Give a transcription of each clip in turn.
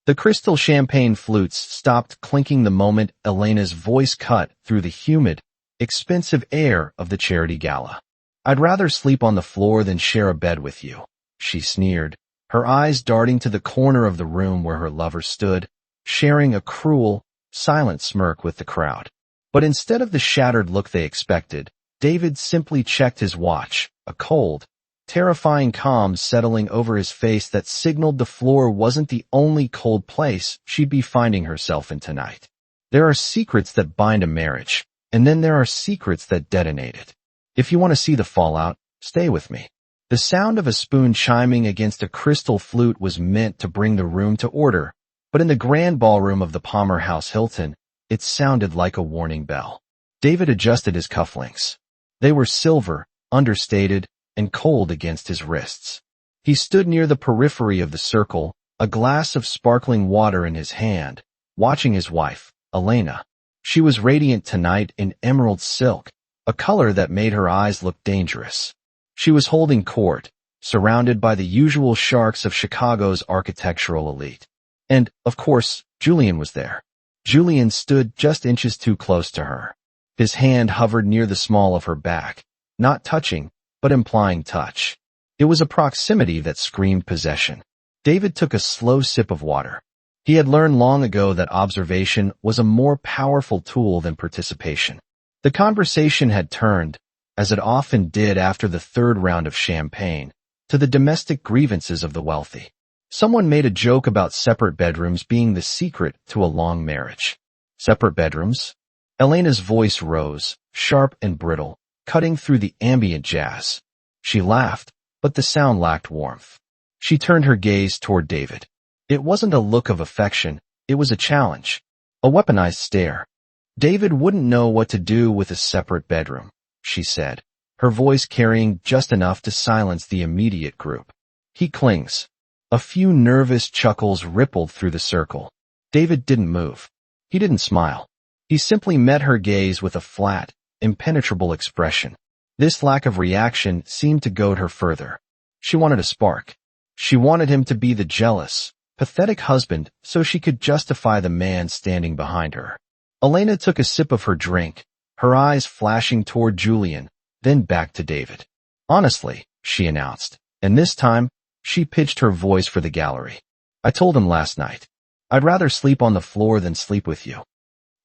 The crystal champagne flutes stopped clinking the moment Elena's voice cut through the humid, expensive air of the charity gala. "I'd rather sleep on the floor than share a bed with you," she sneered, her eyes darting to the corner of the room where her lover stood, sharing a cruel, silent smirk with the crowd. But instead of the shattered look they expected, David simply checked his watch, a cold, terrifying calm settling over his face that signaled the floor wasn't the only cold place she'd be finding herself in tonight. There are secrets that bind a marriage, and then there are secrets that detonate it. If you want to see the fallout, stay with me. The sound of a spoon chiming against a crystal flute was meant to bring the room to order, but in the grand ballroom of the Palmer House Hilton, it sounded like a warning bell. David adjusted his cufflinks. They were silver, understated, and cold against his wrists. He stood near the periphery of the circle, a glass of sparkling water in his hand, watching his wife, Elena. She was radiant tonight in emerald silk, a color that made her eyes look dangerous. She was holding court, surrounded by the usual sharks of Chicago's architectural elite. And, of course, Julian was there. Julian stood just inches too close to her. His hand hovered near the small of her back, not touching, but implying touch. It was a proximity that screamed possession. David took a slow sip of water. He had learned long ago that observation was a more powerful tool than participation. The conversation had turned, as it often did after the third round of champagne, to the domestic grievances of the wealthy. Someone made a joke about separate bedrooms being the secret to a long marriage. Separate bedrooms? Elena's voice rose, sharp and brittle, cutting through the ambient jazz. She laughed, but the sound lacked warmth. She turned her gaze toward David. It wasn't a look of affection, it was a challenge, a weaponized stare. "David wouldn't know what to do with a separate bedroom," she said, her voice carrying just enough to silence the immediate group. "He clings." A few nervous chuckles rippled through the circle. David didn't move. He didn't smile. He simply met her gaze with a flat, impenetrable expression. This lack of reaction seemed to goad her further. She wanted a spark. She wanted him to be the jealous, pathetic husband so she could justify the man standing behind her. Elena took a sip of her drink, her eyes flashing toward Julian, then back to David. "Honestly," she announced, and this time, she pitched her voice for the gallery. "I told him last night. I'd rather sleep on the floor than sleep with you."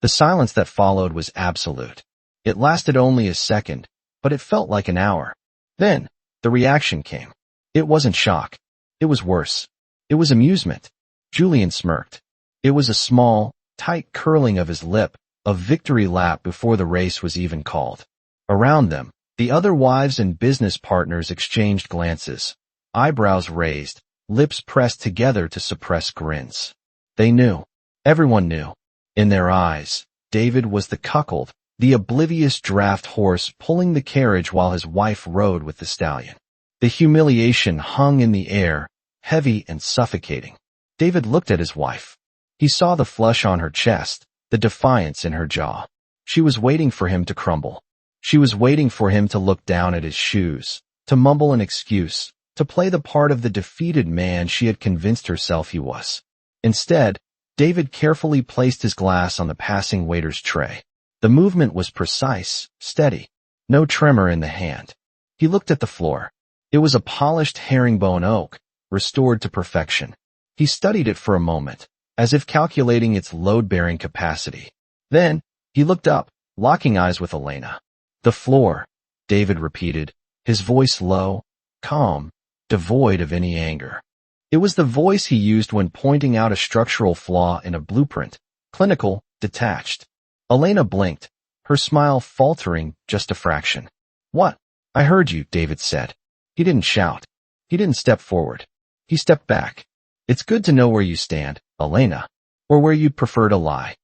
The silence that followed was absolute. It lasted only a second, but it felt like an hour. Then, the reaction came. It wasn't shock. It was worse. It was amusement. Julian smirked. It was a small, tight curling of his lip, a victory lap before the race was even called. Around them, the other wives and business partners exchanged glances, eyebrows raised, lips pressed together to suppress grins. They knew. Everyone knew. In their eyes, David was the cuckold, the oblivious draft horse pulling the carriage while his wife rode with the stallion. The humiliation hung in the air, heavy and suffocating. David looked at his wife. He saw the flush on her chest, the defiance in her jaw. She was waiting for him to crumble. She was waiting for him to look down at his shoes, to mumble an excuse, to play the part of the defeated man she had convinced herself he was. Instead, David carefully placed his glass on the passing waiter's tray. The movement was precise, steady, no tremor in the hand. He looked at the floor. It was a polished herringbone oak, restored to perfection. He studied it for a moment, as if calculating its load-bearing capacity. Then, he looked up, locking eyes with Elena. "The floor," David repeated, his voice low, calm, devoid of any anger. It was the voice he used when pointing out a structural flaw in a blueprint, clinical, detached. Elena blinked, her smile faltering just a fraction. "What?" "I heard you," David said. He didn't shout. He didn't step forward. He stepped back. "It's good to know where you stand, Elena, or where you'd prefer to lie."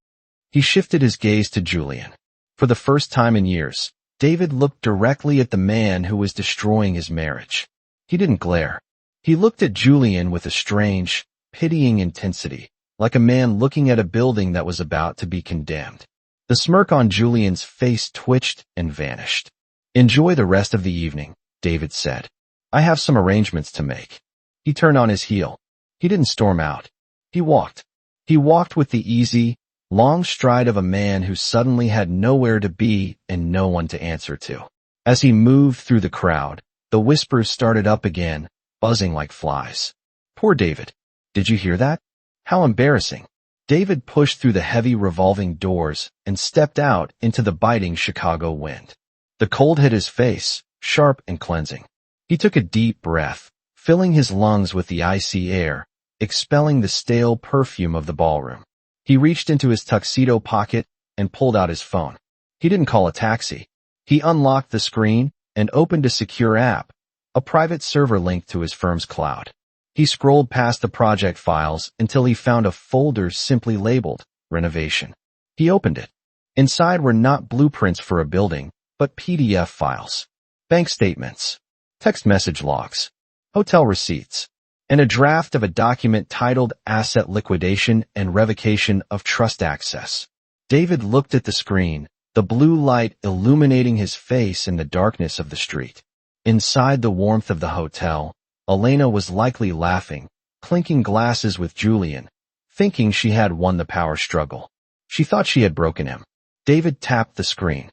He shifted his gaze to Julian. For the first time in years, David looked directly at the man who was destroying his marriage. He didn't glare. He looked at Julian with a strange, pitying intensity, like a man looking at a building that was about to be condemned. The smirk on Julian's face twitched and vanished. "Enjoy the rest of the evening," David said. "I have some arrangements to make." He turned on his heel. He didn't storm out. He walked. He walked with the easy, long stride of a man who suddenly had nowhere to be and no one to answer to. As he moved through the crowd, the whispers started up again, buzzing like flies. Poor David. Did you hear that? How embarrassing. David pushed through the heavy revolving doors and stepped out into the biting Chicago wind. The cold hit his face, sharp and cleansing. He took a deep breath, filling his lungs with the icy air, expelling the stale perfume of the ballroom. He reached into his tuxedo pocket and pulled out his phone. He didn't call a taxi. He unlocked the screen and opened a secure app, a private server linked to his firm's cloud. He scrolled past the project files until he found a folder simply labeled Renovation. He opened it. Inside were not blueprints for a building, but PDF files, bank statements, text message logs, hotel receipts, and a draft of a document titled Asset Liquidation and Revocation of Trust Access. David looked at the screen, the blue light illuminating his face in the darkness of the street. Inside the warmth of the hotel, Elena was likely laughing, clinking glasses with Julian, thinking she had won the power struggle. She thought she had broken him. David tapped the screen.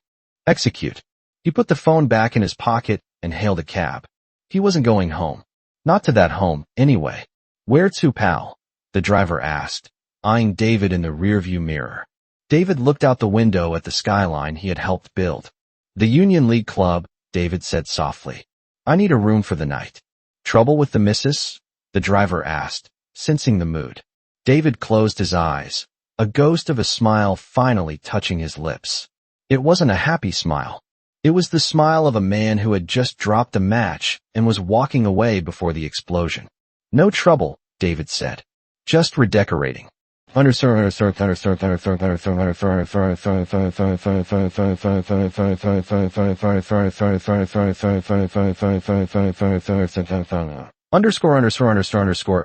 Execute. He put the phone back in his pocket and hailed a cab. He wasn't going home. Not to that home, anyway. Where to, pal? The driver asked, eyeing David in the rearview mirror. David looked out the window at the skyline he had helped build. The Union League Club, David said softly. I need a room for the night. Trouble with the missus? The driver asked, sensing the mood. David closed his eyes, a ghost of a smile finally touching his lips. It wasn't a happy smile. It was the smile of a man who had just dropped a match and was walking away before the explosion. No trouble, David said. Just redecorating.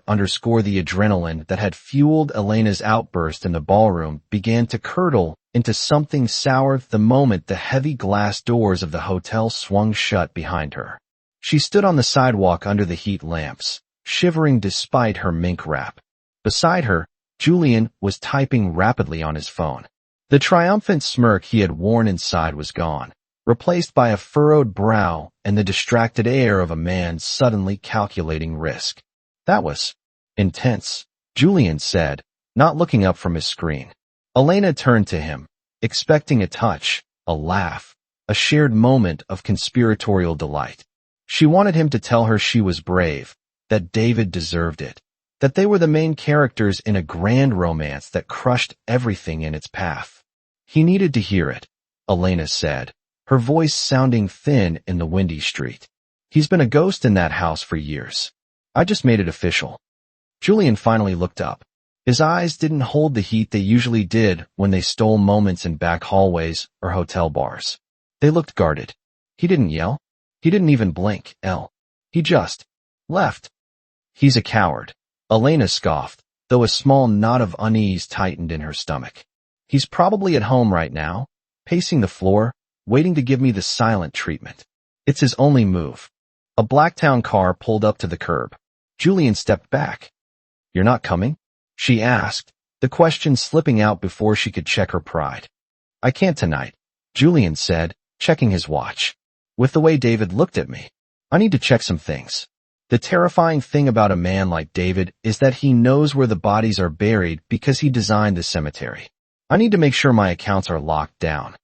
Underscore the adrenaline that had fueled Elena's outburst in the ballroom began to curdle into something sour the moment the heavy glass doors of the hotel swung shut behind her. She stood on the sidewalk under the heat lamps, shivering despite her mink wrap. Beside her, Julian was typing rapidly on his phone. The triumphant smirk he had worn inside was gone, replaced by a furrowed brow and the distracted air of a man suddenly calculating risk. That was intense, Julian said, not looking up from his screen. Elena turned to him, expecting a touch, a laugh, a shared moment of conspiratorial delight. She wanted him to tell her she was brave, that David deserved it, that they were the main characters in a grand romance that crushed everything in its path. He needed to hear it, Elena said, her voice sounding thin in the windy street. He's been a ghost in that house for years. I just made it official. Julian finally looked up. His eyes didn't hold the heat they usually did when they stole moments in back hallways or hotel bars. They looked guarded. He didn't yell. He didn't even blink, He just left. He's a coward. Elena scoffed, though a small knot of unease tightened in her stomach. He's probably at home right now, pacing the floor, waiting to give me the silent treatment. It's his only move. A Blacktown car pulled up to the curb. Julian stepped back. You're not coming? She asked, the question slipping out before she could check her pride. I can't tonight, Julian said, checking his watch. With the way David looked at me, I need to check some things. The terrifying thing about a man like David is that he knows where the bodies are buried because he designed the cemetery. I need to make sure my accounts are locked down.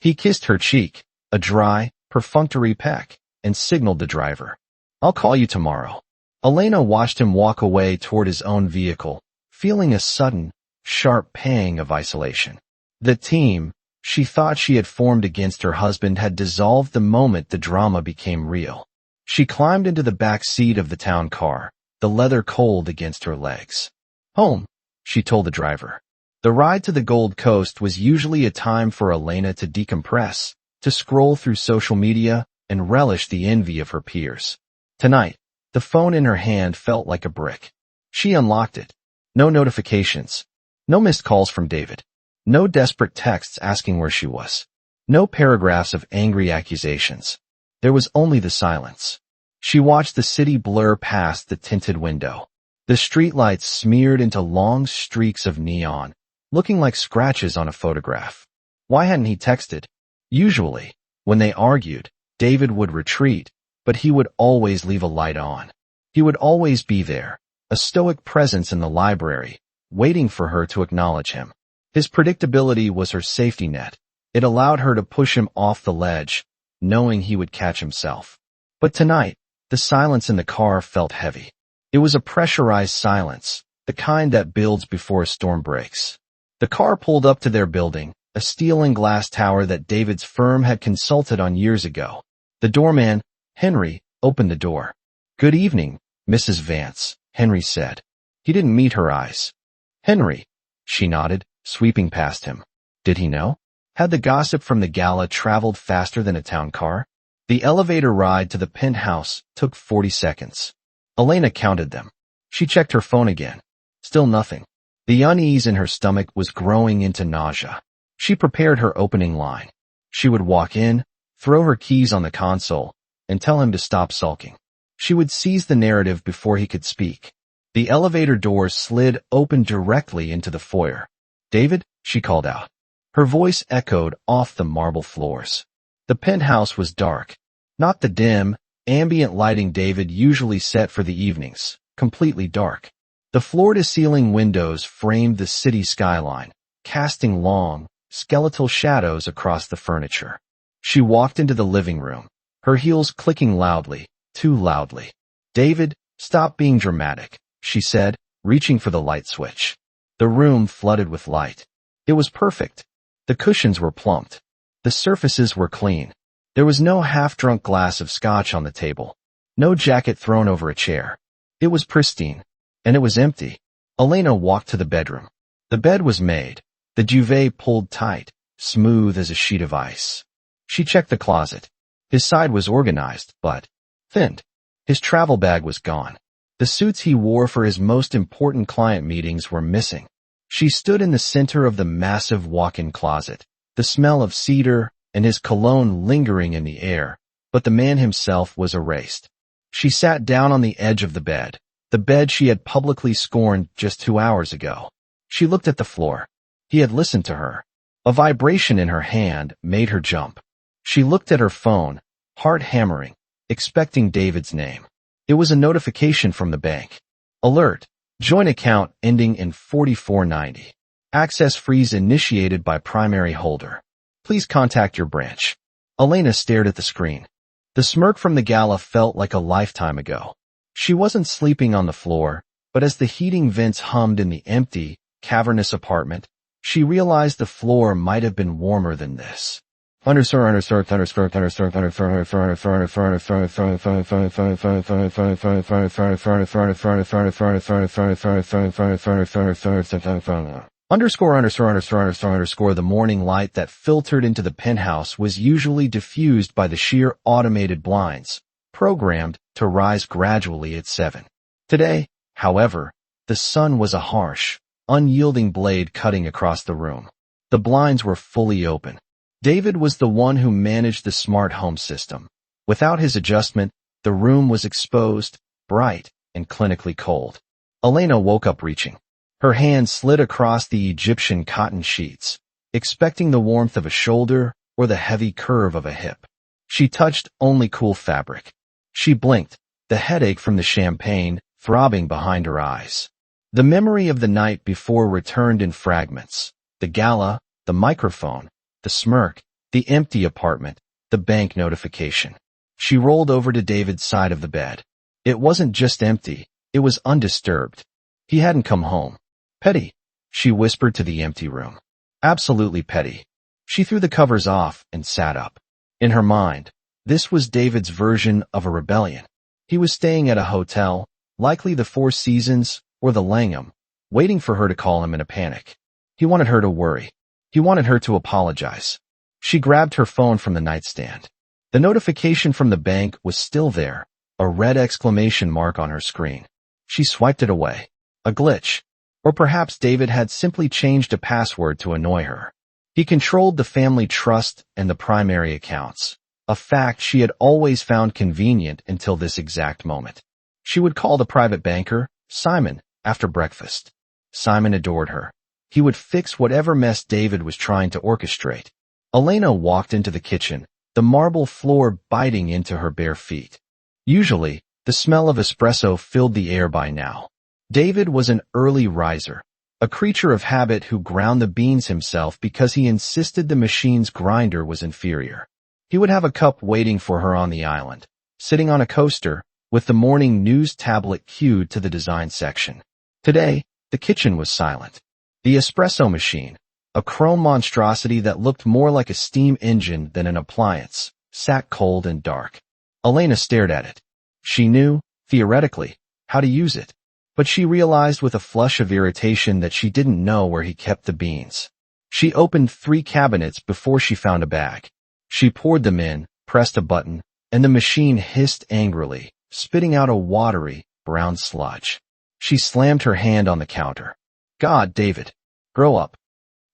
He kissed her cheek, a dry, perfunctory peck, and signaled the driver. I'll call you tomorrow. Elena watched him walk away toward his own vehicle, feeling a sudden, sharp pang of isolation. The team she thought she had formed against her husband had dissolved the moment the drama became real. She climbed into the back seat of the town car, the leather cold against her legs. Home, she told the driver. The ride to the Gold Coast was usually a time for Elena to decompress, to scroll through social media, and relish the envy of her peers. Tonight, the phone in her hand felt like a brick. She unlocked it. No notifications. No missed calls from David. No desperate texts asking where she was. No paragraphs of angry accusations. There was only the silence. She watched the city blur past the tinted window. The streetlights smeared into long streaks of neon, looking like scratches on a photograph. Why hadn't he texted? Usually, when they argued, David would retreat, but he would always leave a light on. He would always be there, a stoic presence in the library, waiting for her to acknowledge him. His predictability was her safety net. It allowed her to push him off the ledge, knowing he would catch himself. But tonight, the silence in the car felt heavy. It was a pressurized silence, the kind that builds before a storm breaks. The car pulled up to their building, a steel and glass tower that David's firm had consulted on years ago. The doorman, Henry, opened the door. "Good evening, Mrs. Vance," Henry said. He didn't meet her eyes. "Henry," she nodded, sweeping past him. Did he know? Had the gossip from the gala traveled faster than a town car? The elevator ride to the penthouse took 40 seconds. Elena counted them. She checked her phone again. Still nothing. The unease in her stomach was growing into nausea. She prepared her opening line. She would walk in, throw her keys on the console, and tell him to stop sulking. She would seize the narrative before he could speak. The elevator door slid open directly into the foyer. "David?" she called out. Her voice echoed off the marble floors. The penthouse was dark. Not the dim, ambient lighting David usually set for the evenings, completely dark. The floor-to-ceiling windows framed the city skyline, casting long, skeletal shadows across the furniture. She walked into the living room, her heels clicking loudly, too loudly. "David, stop being dramatic," she said, reaching for the light switch. The room flooded with light. It was perfect. The cushions were plumped. The surfaces were clean. There was no half-drunk glass of scotch on the table. No jacket thrown over a chair. It was pristine. And it was empty. Elena walked to the bedroom. The bed was made. The duvet pulled tight, smooth as a sheet of ice. She checked the closet. His side was organized, but thinned. His travel bag was gone. The suits he wore for his most important client meetings were missing. She stood in the center of the massive walk-in closet, the smell of cedar and his cologne lingering in the air, but the man himself was erased. She sat down on the edge of the bed she had publicly scorned just 2 hours ago. She looked at the floor. He had listened to her. A vibration in her hand made her jump. She looked at her phone, heart hammering, expecting David's name. It was a notification from the bank. Alert. Joint account ending in 4490. Access freeze initiated by primary holder. Please contact your branch. Elena stared at the screen. The smirk from the gala felt like a lifetime ago. She wasn't sleeping on the floor, but as the heating vents hummed in the empty, cavernous apartment, she realized the floor might have been warmer than this. The morning light that filtered into the penthouse was usually diffused by the sheer automated blinds, programmed to rise gradually at 7. Today, however, the sun was a harsh, unyielding blade cutting across the room. The blinds were fully open. David was the one who managed the smart home system. Without his adjustment, the room was exposed, bright, and clinically cold. Elena woke up reaching. Her hand slid across the Egyptian cotton sheets, expecting the warmth of a shoulder or the heavy curve of a hip. She touched only cool fabric. She blinked, the headache from the champagne throbbing behind her eyes. The memory of the night before returned in fragments. The gala, the microphone, the smirk, the empty apartment, the bank notification. She rolled over to David's side of the bed. It wasn't just empty, it was undisturbed. He hadn't come home. Petty, she whispered to the empty room. Absolutely petty. She threw the covers off and sat up. In her mind, this was David's version of a rebellion. He was staying at a hotel, likely the Four Seasons or the Langham, waiting for her to call him in a panic. He wanted her to worry. He wanted her to apologize. She grabbed her phone from the nightstand. The notification from the bank was still there, a red exclamation mark on her screen. She swiped it away. A glitch. Or perhaps David had simply changed a password to annoy her. He controlled the family trust and the primary accounts, a fact she had always found convenient until this exact moment. She would call the private banker, Simon, after breakfast. Simon adored her. He would fix whatever mess David was trying to orchestrate. Elena walked into the kitchen, the marble floor biting into her bare feet. Usually, the smell of espresso filled the air by now. David was an early riser, a creature of habit who ground the beans himself because he insisted the machine's grinder was inferior. He would have a cup waiting for her on the island, sitting on a coaster, with the morning news tablet cued to the design section. Today, the kitchen was silent. The espresso machine, a chrome monstrosity that looked more like a steam engine than an appliance, sat cold and dark. Elena stared at it. She knew, theoretically, how to use it, but she realized with a flush of irritation that she didn't know where he kept the beans. She opened 3 cabinets before she found a bag. She poured them in, pressed a button, and the machine hissed angrily, spitting out a watery, brown sludge. She slammed her hand on the counter. God, David, grow up.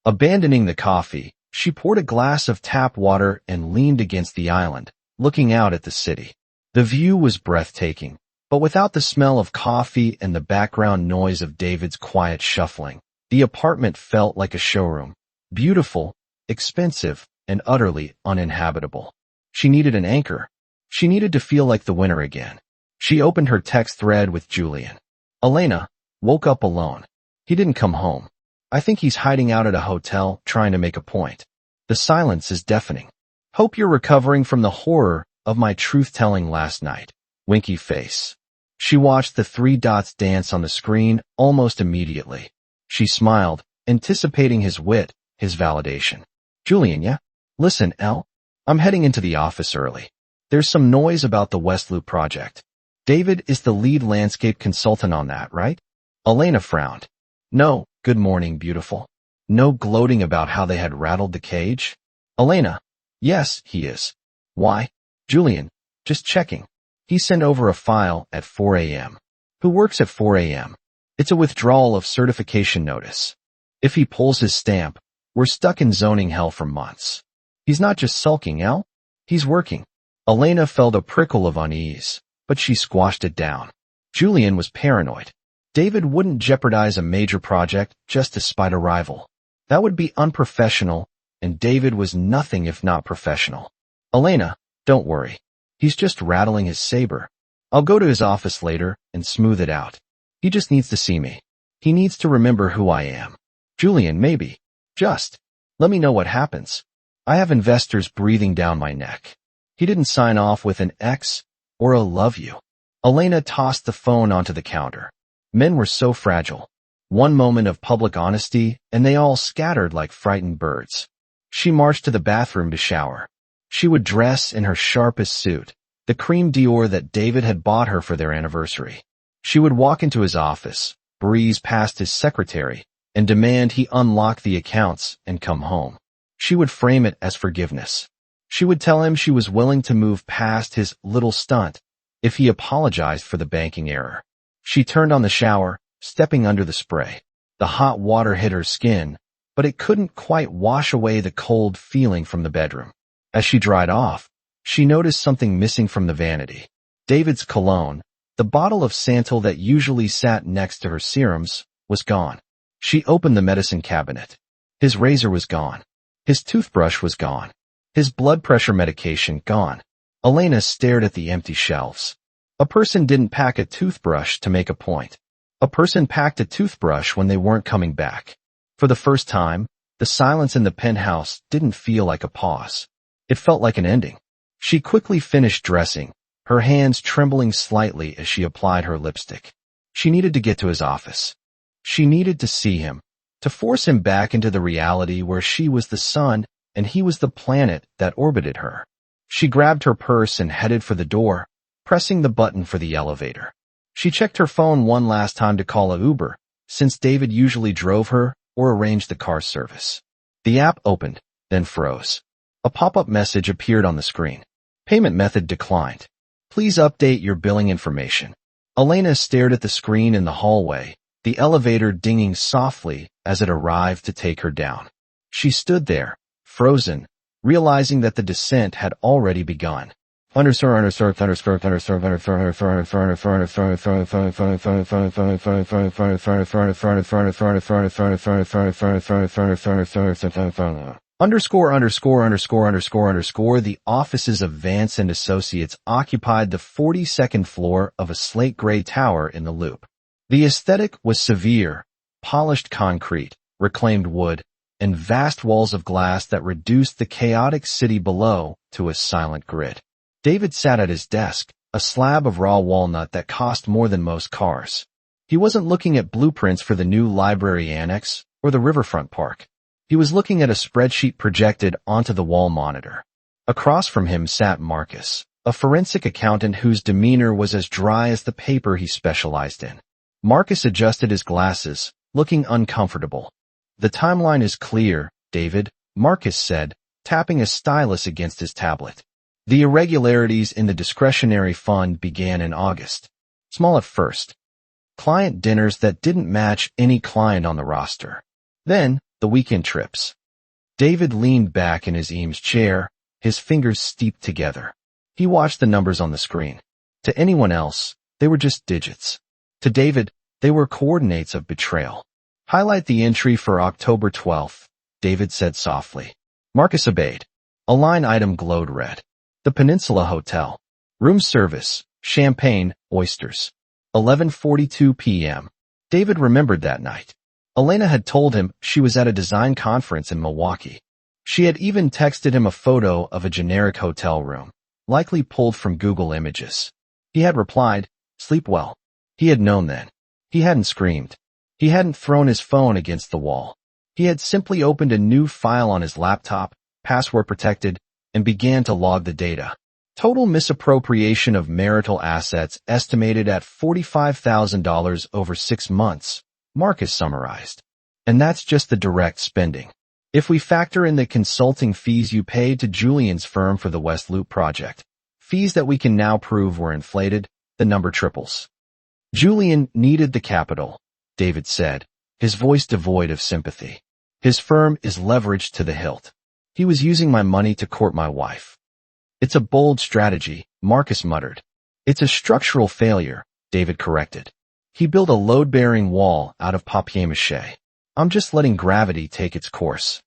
Abandoning the coffee, she poured a glass of tap water and leaned against the island, looking out at the city. The view was breathtaking, but without the smell of coffee and the background noise of David's quiet shuffling, the apartment felt like a showroom. Beautiful, expensive, and utterly uninhabitable. She needed an anchor. She needed to feel like the winner again. She opened her text thread with Julian. Elena woke up alone. He didn't come home. I think he's hiding out at a hotel, trying to make a point. The silence is deafening. Hope you're recovering from the horror of my truth-telling last night. Winky face. She watched the 3 dots dance on the screen almost immediately. She smiled, anticipating his wit, his validation. Julian, yeah? Listen, Elle. I'm heading into the office early. There's some noise about the West Loop project. David is the lead landscape consultant on that, right? Elena frowned. No, good morning, beautiful. No gloating about how they had rattled the cage? Elena. Yes, he is. Why? Julian. Just checking. He sent over a file at 4 a.m. Who works at 4 a.m.? It's a withdrawal of certification notice. If he pulls his stamp, we're stuck in zoning hell for months. He's not just sulking, Elle. He's working. Elena felt a prickle of unease, but she squashed it down. Julian was paranoid. David wouldn't jeopardize a major project just to spite a rival. That would be unprofessional, and David was nothing if not professional. Elena, don't worry. He's just rattling his saber. I'll go to his office later and smooth it out. He just needs to see me. He needs to remember who I am. Julian, maybe. Just. Let me know what happens. I have investors breathing down my neck. He didn't sign off with an X or a love you. Elena tossed the phone onto the counter. Men were so fragile. One moment of public honesty, and they all scattered like frightened birds. She marched to the bathroom to shower. She would dress in her sharpest suit, the cream Dior that David had bought her for their anniversary. She would walk into his office, breeze past his secretary, and demand he unlock the accounts and come home. She would frame it as forgiveness. She would tell him she was willing to move past his little stunt if he apologized for the banking error. She turned on the shower, stepping under the spray. The hot water hit her skin, but it couldn't quite wash away the cold feeling from the bedroom. As she dried off, she noticed something missing from the vanity. David's cologne, the bottle of Santal that usually sat next to her serums, was gone. She opened the medicine cabinet. His razor was gone. His toothbrush was gone. His blood pressure medication gone. Elena stared at the empty shelves. A person didn't pack a toothbrush to make a point. A person packed a toothbrush when they weren't coming back. For the first time, the silence in the penthouse didn't feel like a pause. It felt like an ending. She quickly finished dressing, her hands trembling slightly as she applied her lipstick. She needed to get to his office. She needed to see him, to force him back into the reality where she was the sun and he was the planet that orbited her. She grabbed her purse and headed for the door, pressing the button for the elevator. She checked her phone one last time to call a Uber, since David usually drove her or arranged the car service. The app opened, then froze. A pop-up message appeared on the screen. Payment method declined. Please update your billing information. Elena stared at the screen in the hallway, the elevator dinging softly as it arrived to take her down. She stood there, frozen, realizing that the descent had already begun. The offices of Vance and Associates occupied the 42nd floor of a slate-gray tower in the Loop. The aesthetic was severe, polished concrete, reclaimed wood, and vast walls of glass that reduced the chaotic city below to a silent grid. David sat at his desk, a slab of raw walnut that cost more than most cars. He wasn't looking at blueprints for the new library annex or the riverfront park. He was looking at a spreadsheet projected onto the wall monitor. Across from him sat Marcus, a forensic accountant whose demeanor was as dry as the paper he specialized in. Marcus adjusted his glasses, looking uncomfortable. "The timeline is clear, David," Marcus said, tapping a stylus against his tablet. "The irregularities in the discretionary fund began in August. Small at first. Client dinners that didn't match any client on the roster. Then, the weekend trips." David leaned back in his Eames chair, his fingers steeped together. He watched the numbers on the screen. To anyone else, they were just digits. To David, they were coordinates of betrayal. "Highlight the entry for October 12th, David said softly. Marcus obeyed. A line item glowed red. The Peninsula Hotel. Room service, champagne, oysters. 11:42 p.m. David remembered that night. Elena had told him she was at a design conference in Milwaukee. She had even texted him a photo of a generic hotel room, likely pulled from Google Images. He had replied, "Sleep well." He had known then. He hadn't screamed. He hadn't thrown his phone against the wall. He had simply opened a new file on his laptop, password protected, and began to log the data. Total misappropriation of marital assets estimated at $45,000 over 6 months, Marcus summarized. And that's just the direct spending. If we factor in the consulting fees you paid to Julian's firm for the West Loop project, fees that we can now prove were inflated, the number triples. "Julian needed the capital," David said, his voice devoid of sympathy. "His firm is leveraged to the hilt. He was using my money to court my wife." "It's a bold strategy," Marcus muttered. "It's a structural failure," David corrected. "He built a load-bearing wall out of papier-mâché. I'm just letting gravity take its course."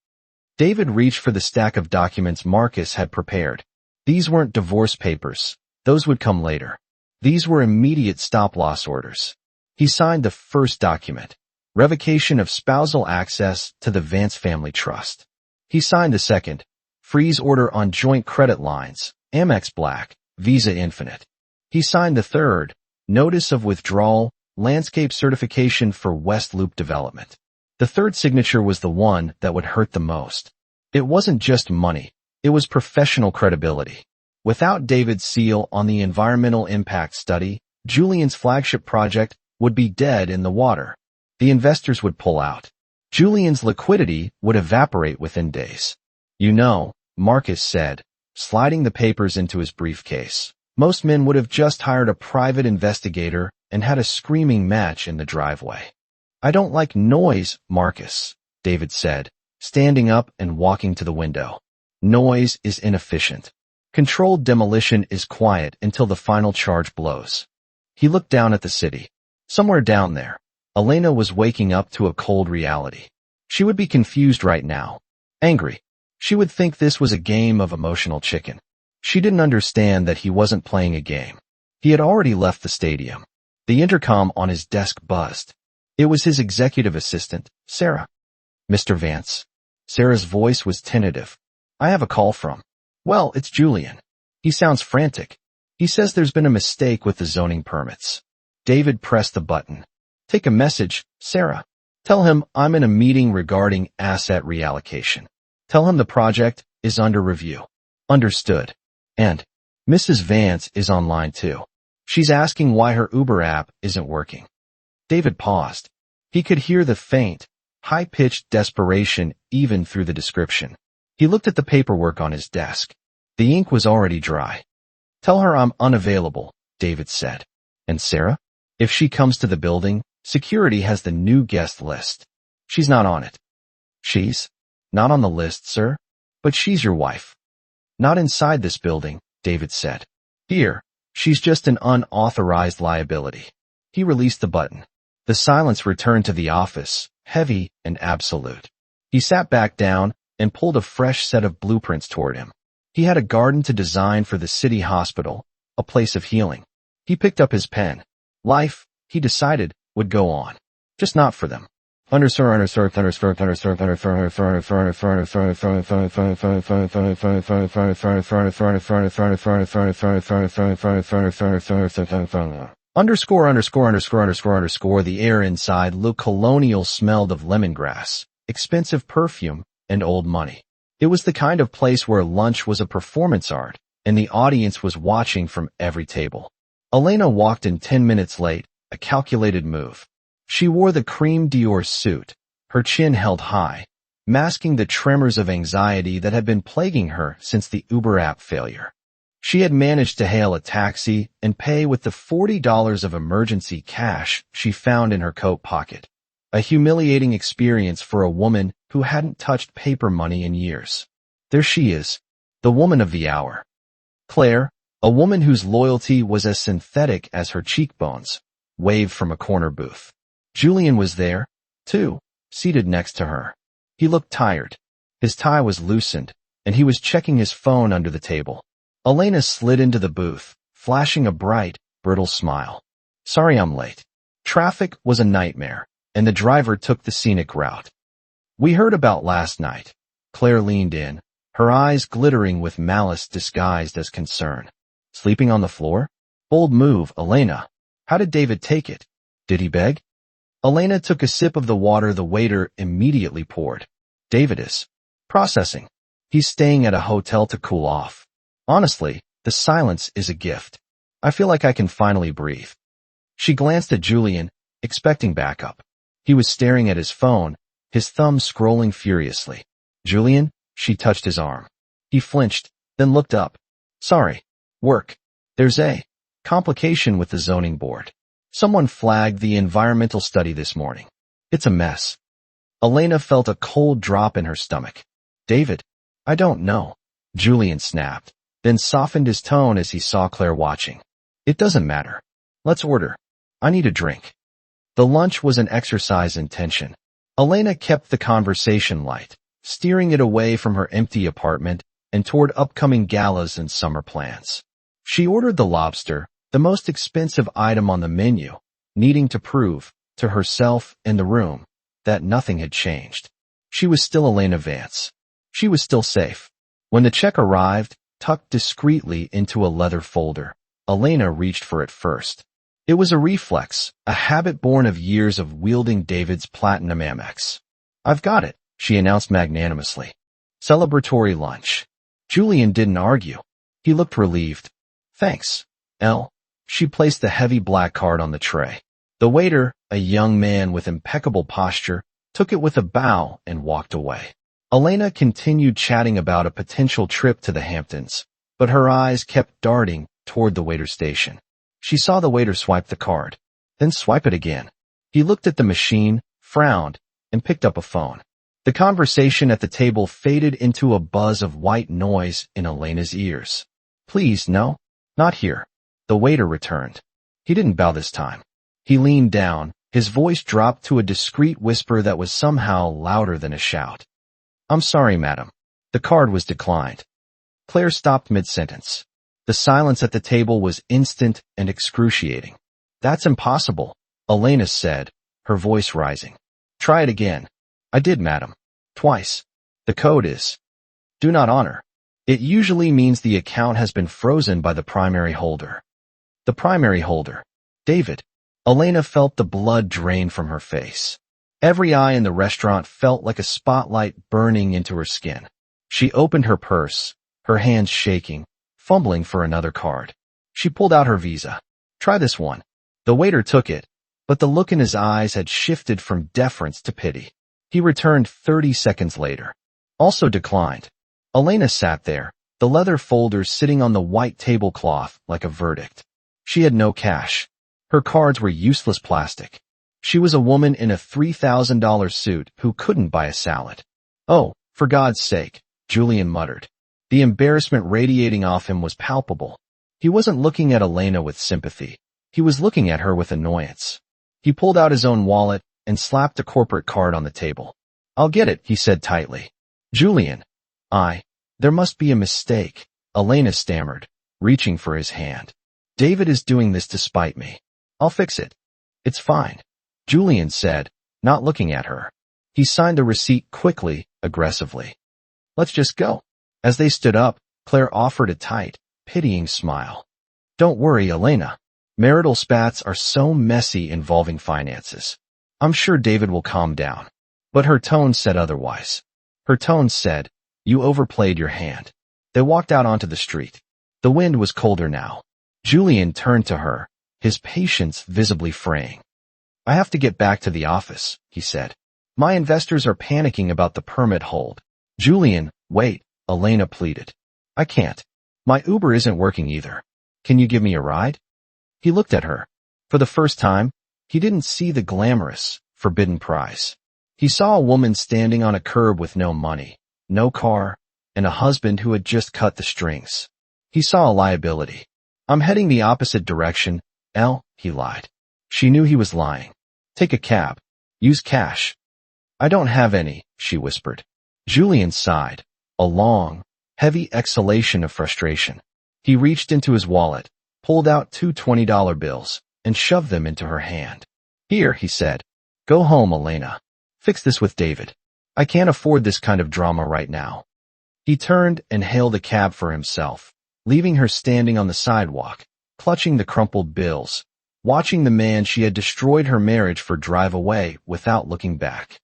David reached for the stack of documents Marcus had prepared. These weren't divorce papers. Those would come later. These were immediate stop-loss orders. He signed the first document, revocation of spousal access to the Vance Family Trust. He signed the second, freeze order on joint credit lines, Amex Black, Visa Infinite. He signed the third, notice of withdrawal, landscape certification for West Loop development. The third signature was the one that would hurt the most. It wasn't just money, it was professional credibility. Without David's seal on the environmental impact study, Julian's flagship project would be dead in the water. The investors would pull out. Julian's liquidity would evaporate within days. "You know," Marcus said, sliding the papers into his briefcase, "most men would have just hired a private investigator and had a screaming match in the driveway." "I don't like noise, Marcus," David said, standing up and walking to the window. "Noise is inefficient. Controlled demolition is quiet until the final charge blows." He looked down at the city. Somewhere down there, Elena was waking up to a cold reality. She would be confused right now. Angry. She would think this was a game of emotional chicken. She didn't understand that he wasn't playing a game. He had already left the stadium. The intercom on his desk buzzed. It was his executive assistant, Sarah. "Mr. Vance." Sarah's voice was tentative. "I have a call from." "Well, it's Julian. He sounds frantic. He says there's been a mistake with the zoning permits." David pressed the button. "Take a message, Sarah. Tell him I'm in a meeting regarding asset reallocation. Tell him the project is under review." "Understood." "And Mrs. Vance is online too. She's asking why her Uber app isn't working." David paused. He could hear the faint, high-pitched desperation even through the description. He looked at the paperwork on his desk. The ink was already dry. "Tell her I'm unavailable," David said. "And Sarah? If she comes to the building, security has the new guest list. She's not on it." "She's not on the list, sir? But she's your wife." "Not inside this building," David said. Here, she's just an unauthorized liability. He released the button. The silence returned to the office, heavy and absolute. He sat back down and pulled a fresh set of blueprints toward him. He had a garden to design for the city hospital, a place of healing. He picked up his pen. Life, he decided, would go on. Just not for them. The air inside looked colonial, smelled of lemongrass, expensive perfume, and old money. It was the kind of place where lunch was a performance art, and the audience was watching from every table. Elena walked in 10 minutes late, a calculated move. She wore the cream Dior suit, her chin held high, masking the tremors of anxiety that had been plaguing her since the Uber app failure. She had managed to hail a taxi and pay with the $40 of emergency cash she found in her coat pocket. A humiliating experience for a woman who hadn't touched paper money in years. There she is, the woman of the hour. Claire, a woman whose loyalty was as synthetic as her cheekbones, waved from a corner booth. Julian was there, too, seated next to her. He looked tired. His tie was loosened, and he was checking his phone under the table. Elena slid into the booth, flashing a bright, brittle smile. Sorry I'm late. Traffic was a nightmare, and the driver took the scenic route. We heard about last night. Claire leaned in, her eyes glittering with malice disguised as concern. Sleeping on the floor? Bold move, Elena. How did David take it? Did he beg? Elena took a sip of the water the waiter immediately poured. David is processing. He's staying at a hotel to cool off. Honestly, the silence is a gift. I feel like I can finally breathe. She glanced at Julian, expecting backup. He was staring at his phone, his thumb scrolling furiously. Julian, she touched his arm. He flinched, then looked up. Sorry. Work. There's a complication with the zoning board. Someone flagged the environmental study this morning. It's a mess. Elena felt a cold drop in her stomach. David? I don't know. Julian snapped, then softened his tone as he saw Claire watching. It doesn't matter. Let's order. I need a drink. The lunch was an exercise in tension. Elena kept the conversation light, steering it away from her empty apartment and toward upcoming galas and summer plans. She ordered the lobster, the most expensive item on the menu, needing to prove, to herself and the room, that nothing had changed. She was still Elena Vance. She was still safe. When the check arrived, tucked discreetly into a leather folder, Elena reached for it first. It was a reflex, a habit born of years of wielding David's platinum Amex. I've got it, she announced magnanimously. Celebratory lunch. Julian didn't argue. He looked relieved. Thanks, Elle. She placed the heavy black card on the tray. The waiter, a young man with impeccable posture, took it with a bow and walked away. Elena continued chatting about a potential trip to the Hamptons, but her eyes kept darting toward the waiter station. She saw the waiter swipe the card, then swipe it again. He looked at the machine, frowned, and picked up a phone. The conversation at the table faded into a buzz of white noise in Elena's ears. Please, no, not here. The waiter returned. He didn't bow this time. He leaned down, his voice dropped to a discreet whisper that was somehow louder than a shout. I'm sorry, madam. The card was declined. Claire stopped mid-sentence. The silence at the table was instant and excruciating. That's impossible, Elena said, her voice rising. Try it again. I did, madam. Twice. The code is do not honor. It usually means the account has been frozen by the primary holder. The primary holder. David. Elena felt the blood drain from her face. Every eye in the restaurant felt like a spotlight burning into her skin. She opened her purse, her hands shaking, fumbling for another card. She pulled out her Visa. Try this one. The waiter took it, but the look in his eyes had shifted from deference to pity. He returned 30 seconds later. Also declined. Elena sat there, the leather folders sitting on the white tablecloth like a verdict. She had no cash. Her cards were useless plastic. She was a woman in a $3,000 suit who couldn't buy a salad. Oh, for God's sake, Julian muttered. The embarrassment radiating off him was palpable. He wasn't looking at Elena with sympathy. He was looking at her with annoyance. He pulled out his own wallet and slapped a corporate card on the table. "I'll get it," he said tightly. "Julian, there must be a mistake," Elena stammered, reaching for his hand. "David is doing this to spite me. I'll fix it." "It's fine," Julian said, not looking at her. He signed the receipt quickly, aggressively. "Let's just go." As they stood up, Claire offered a tight, pitying smile. "Don't worry, Elena. Marital spats are so messy involving finances. I'm sure David will calm down." But her tone said otherwise. Her tone said, "You overplayed your hand." They walked out onto the street. The wind was colder now. Julian turned to her, his patience visibly fraying. "I have to get back to the office," he said. "My investors are panicking about the permit hold." "Julian, wait," Elena pleaded. "I can't. My Uber isn't working either. Can you give me a ride?" He looked at her. For the first time, he didn't see the glamorous, forbidden prize. He saw a woman standing on a curb with no money, no car, and a husband who had just cut the strings. He saw a liability. "I'm heading the opposite direction, he lied. She knew he was lying. "Take a cab. Use cash." "I don't have any," she whispered. Julian sighed, a long, heavy exhalation of frustration. He reached into his wallet, pulled out 2 $20 bills, and shoved them into her hand. "Here," he said. "Go home, Elena. Fix this with David. I can't afford this kind of drama right now." He turned and hailed a cab for himself, leaving her standing on the sidewalk, clutching the crumpled bills, watching the man she had destroyed her marriage for drive away without looking back.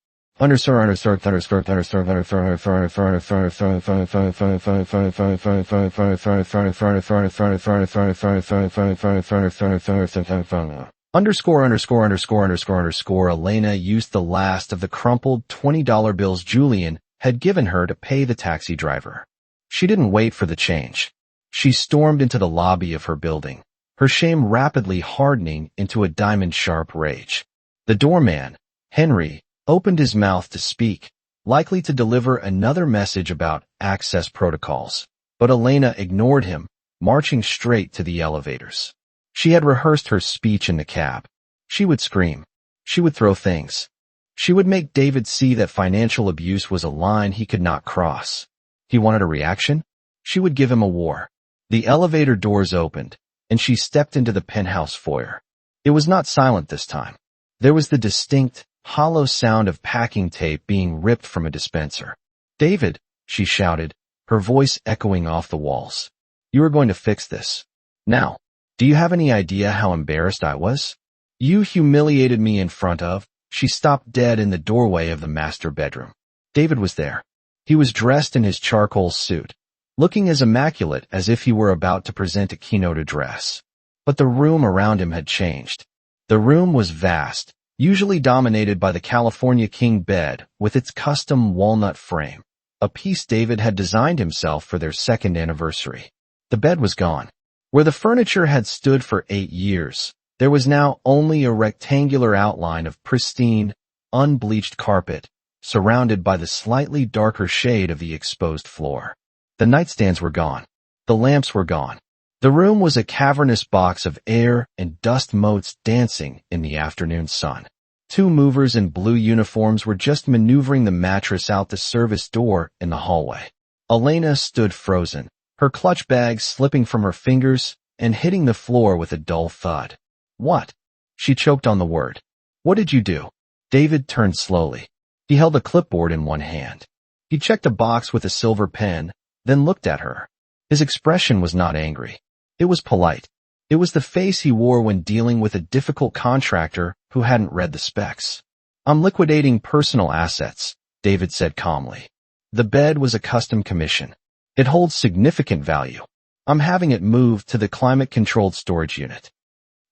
Elena used the last of the crumpled $20 bills Julian had given her to pay the taxi driver. She didn't wait for the change. She stormed into the lobby of her building, her shame rapidly hardening into a diamond-sharp rage. The doorman, Henry, opened his mouth to speak, likely to deliver another message about access protocols, but Elena ignored him, marching straight to the elevators. She had rehearsed her speech in the cab. She would scream. She would throw things. She would make David see that financial abuse was a line he could not cross. He wanted a reaction? She would give him a war. The elevator doors opened, and she stepped into the penthouse foyer. It was not silent this time. There was the distinct, hollow sound of packing tape being ripped from a dispenser. "David," she shouted, her voice echoing off the walls. "You are going to fix this. Now, do you have any idea how embarrassed I was? You humiliated me in front of—" She stopped dead in the doorway of the master bedroom. David was there. He was dressed in his charcoal suit, looking as immaculate as if he were about to present a keynote address. But the room around him had changed. The room was vast, usually dominated by the California king bed with its custom walnut frame, a piece David had designed himself for their second anniversary. The bed was gone. Where the furniture had stood for 8 years, there was now only a rectangular outline of pristine, unbleached carpet, surrounded by the slightly darker shade of the exposed floor. The nightstands were gone. The lamps were gone. The room was a cavernous box of air and dust motes dancing in the afternoon sun. 2 movers in blue uniforms were just maneuvering the mattress out the service door in the hallway. Elena stood frozen, her clutch bag slipping from her fingers and hitting the floor with a dull thud. "What?" She choked on the word. "What did you do?" David turned slowly. He held a clipboard in one hand. He checked a box with a silver pen, then looked at her. His expression was not angry. It was polite. It was the face he wore when dealing with a difficult contractor who hadn't read the specs. "I'm liquidating personal assets," David said calmly. "The bed was a custom commission. It holds significant value. I'm having it moved to the climate-controlled storage unit."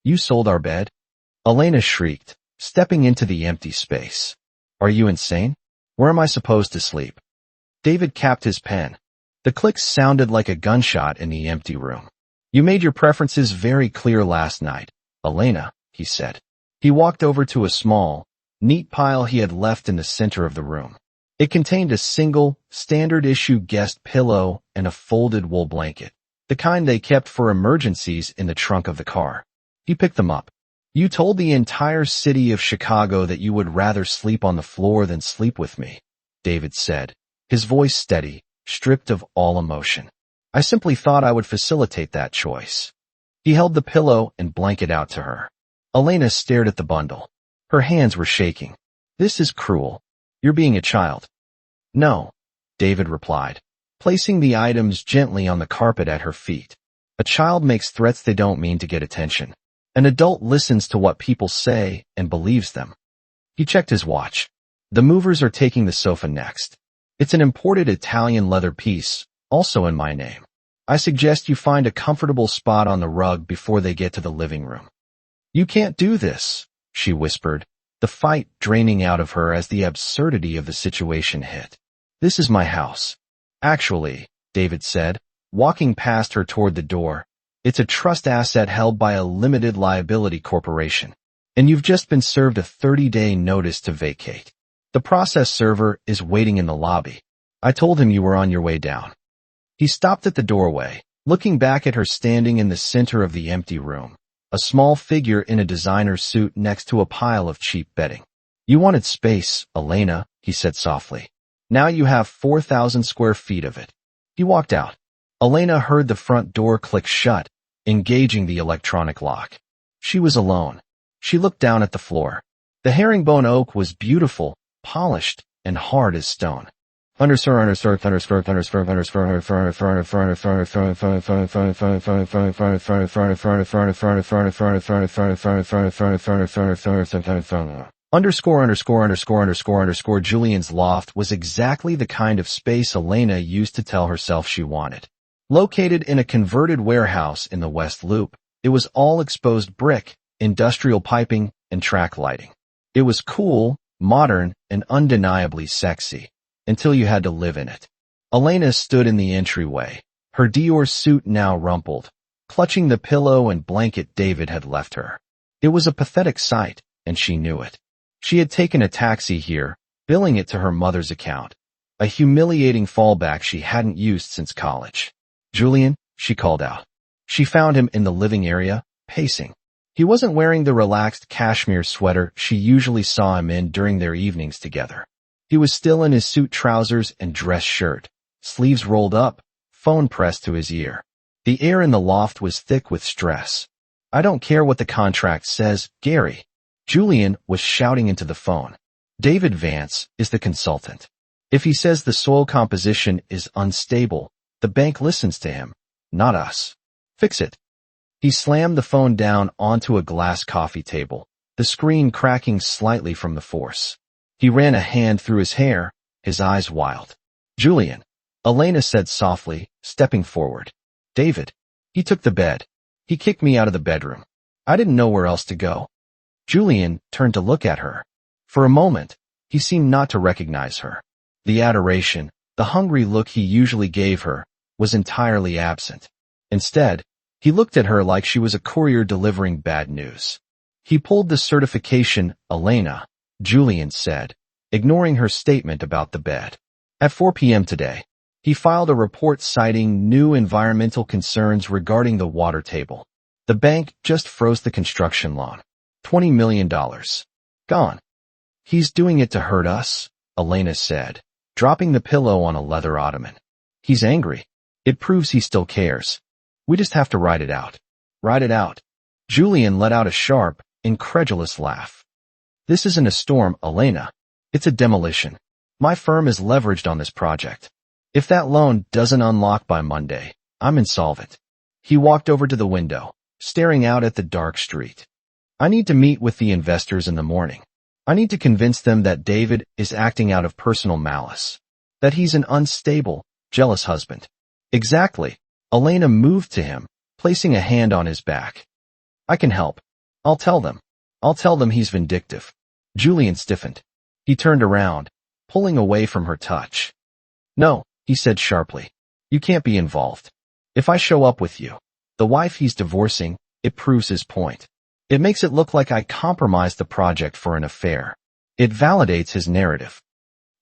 "You sold our bed?" Elena shrieked, stepping into the empty space. "Are you insane? Where am I supposed to sleep?" David capped his pen. The clicks sounded like a gunshot in the empty room. "You made your preferences very clear last night, Elena," he said. He walked over to a small, neat pile he had left in the center of the room. It contained a single, standard-issue guest pillow and a folded wool blanket. the kind they kept for emergencies in the trunk of the car. He picked them up. You told the entire city of Chicago that you would rather sleep on the floor than sleep with me, David said, his voice steady, stripped of all emotion. I simply thought I would facilitate that choice. He held the pillow and blanket out to her. Elena stared at the bundle. Her hands were shaking. This is cruel. You're being a child. No, David replied, placing the items gently on the carpet at her feet. A child makes threats they don't mean to get attention. An adult listens to what people say and believes them. He checked his watch. The movers are taking the sofa next. It's an imported Italian leather piece, also in my name. I suggest you find a comfortable spot on the rug before they get to the living room. You can't do this, she whispered, the fight draining out of her as the absurdity of the situation hit. This is my house. Actually, David said, walking past her toward the door, it's a trust asset held by a limited liability corporation, and you've just been served a 30-day notice to vacate. The process server is waiting in the lobby. I told him you were on your way down. He stopped at the doorway, looking back at her standing in the center of the empty room, a small figure in a designer suit next to a pile of cheap bedding. You wanted space, Elena, he said softly. Now you have 4,000 square feet of it. He walked out. Elena heard the front door click shut, engaging the electronic lock. She was alone. She looked down at the floor. The herringbone oak was beautiful, polished, and hard as stone. Julian's loft was exactly the kind of space Elena used to tell herself she wanted. Located in a converted warehouse in the West Loop, it was all exposed brick, industrial piping, and track lighting. It was cool, modern, and undeniably sexy, until you had to live in it. Elena stood in the entryway, her Dior suit now rumpled, clutching the pillow and blanket David had left her. It was a pathetic sight, and she knew it. She had taken a taxi here, billing it to her mother's account, a humiliating fallback she hadn't used since college. Julian, she called out. She found him in the living area, pacing. He wasn't wearing the relaxed cashmere sweater she usually saw him in during their evenings together. He was still in his suit trousers and dress shirt, sleeves rolled up, phone pressed to his ear. The air in the loft was thick with stress. I don't care what the contract says, Gary. Julian was shouting into the phone. David Vance is the consultant. If he says the soil composition is unstable, the bank listens to him, not us. Fix it. He slammed the phone down onto a glass coffee table, the screen cracking slightly from the force. He ran a hand through his hair, his eyes wild. Julian, Elena said softly, stepping forward. David. He took the bed. He kicked me out of the bedroom. I didn't know where else to go. Julian turned to look at her. For a moment, he seemed not to recognize her. The adoration, the hungry look he usually gave her, was entirely absent. Instead, he looked at her like she was a courier delivering bad news. He pulled the certification, Elena, Julian said, ignoring her statement about the bed. At 4 p.m. today, he filed a report citing new environmental concerns regarding the water table. The bank just froze the construction loan. $20 million. Gone. He's doing it to hurt us, Elena said, dropping the pillow on a leather ottoman. He's angry. It proves he still cares. We just have to ride it out. Ride it out. Julian let out a sharp, incredulous laugh. This isn't a storm, Elena. It's a demolition. My firm is leveraged on this project. If that loan doesn't unlock by Monday, I'm insolvent. He walked over to the window, staring out at the dark street. I need to meet with the investors in the morning. I need to convince them that David is acting out of personal malice. That he's an unstable, jealous husband. Exactly. Elena moved to him, placing a hand on his back. I can help. I'll tell them. I'll tell them he's vindictive. Julian stiffened. He turned around, pulling away from her touch. No, he said sharply. You can't be involved. If I show up with you, the wife he's divorcing, it proves his point. It makes it look like I compromised the project for an affair. It validates his narrative.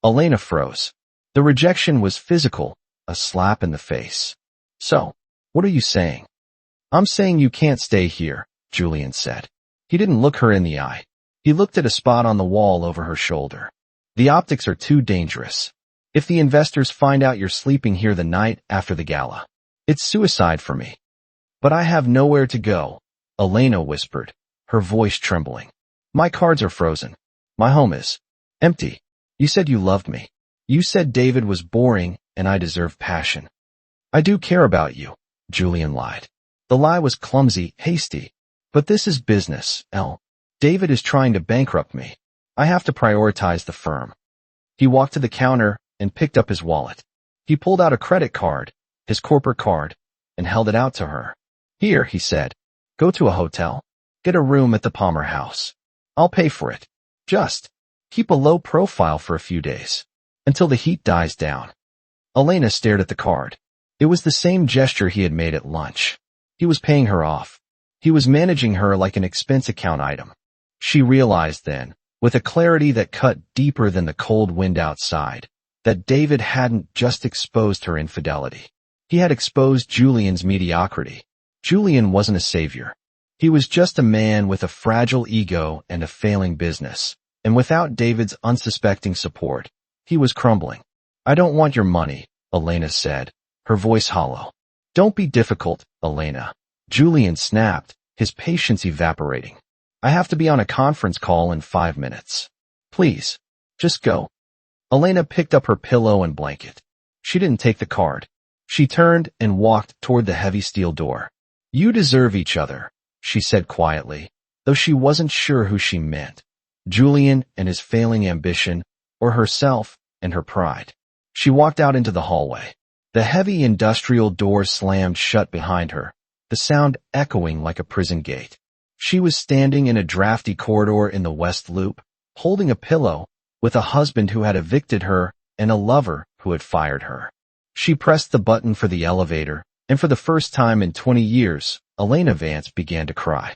Elena froze. The rejection was physical, a slap in the face. So, What are you saying? I'm saying you can't stay here, Julian said. He didn't look her in the eye. He looked at a spot on the wall over her shoulder. The optics are too dangerous. If the investors find out you're sleeping here the night after the gala, it's suicide for me. But I have nowhere to go, Elena whispered, her voice trembling. My cards are frozen. My home is empty. You said you loved me. You said David was boring and I deserve passion. I do care about you, Julian lied. The lie was clumsy, hasty. But this is business, Elle. David is trying to bankrupt me. I have to prioritize the firm. He walked to the counter and picked up his wallet. He pulled out a credit card, his corporate card, and held it out to her. Here, he said. Go to a hotel. Get a room at the Palmer House. I'll pay for it. Just keep a low profile for a few days, until the heat dies down. Elena stared at the card. It was the same gesture he had made at lunch. He was paying her off. He was managing her like an expense account item. She realized then, with a clarity that cut deeper than the cold wind outside, that David hadn't just exposed her infidelity. He had exposed Julian's mediocrity. Julian wasn't a savior. He was just a man with a fragile ego and a failing business. And without David's unsuspecting support, he was crumbling. I don't want your money, Elena said, her voice hollow. Don't be difficult, Elena. Julian snapped, his patience evaporating. I have to be on a conference call in 5 minutes. Please, just go. Elena picked up her pillow and blanket. She didn't take the card. She turned and walked toward the heavy steel door. You deserve each other, she said quietly, though she wasn't sure who she meant. Julian and his failing ambition, or herself and her pride. She walked out into the hallway. The heavy industrial door slammed shut behind her, the sound echoing like a prison gate. She was standing in a drafty corridor in the West Loop, holding a pillow, with a husband who had evicted her and a lover who had fired her. She pressed the button for the elevator, and for the first time in 20 years, Elena Vance began to cry.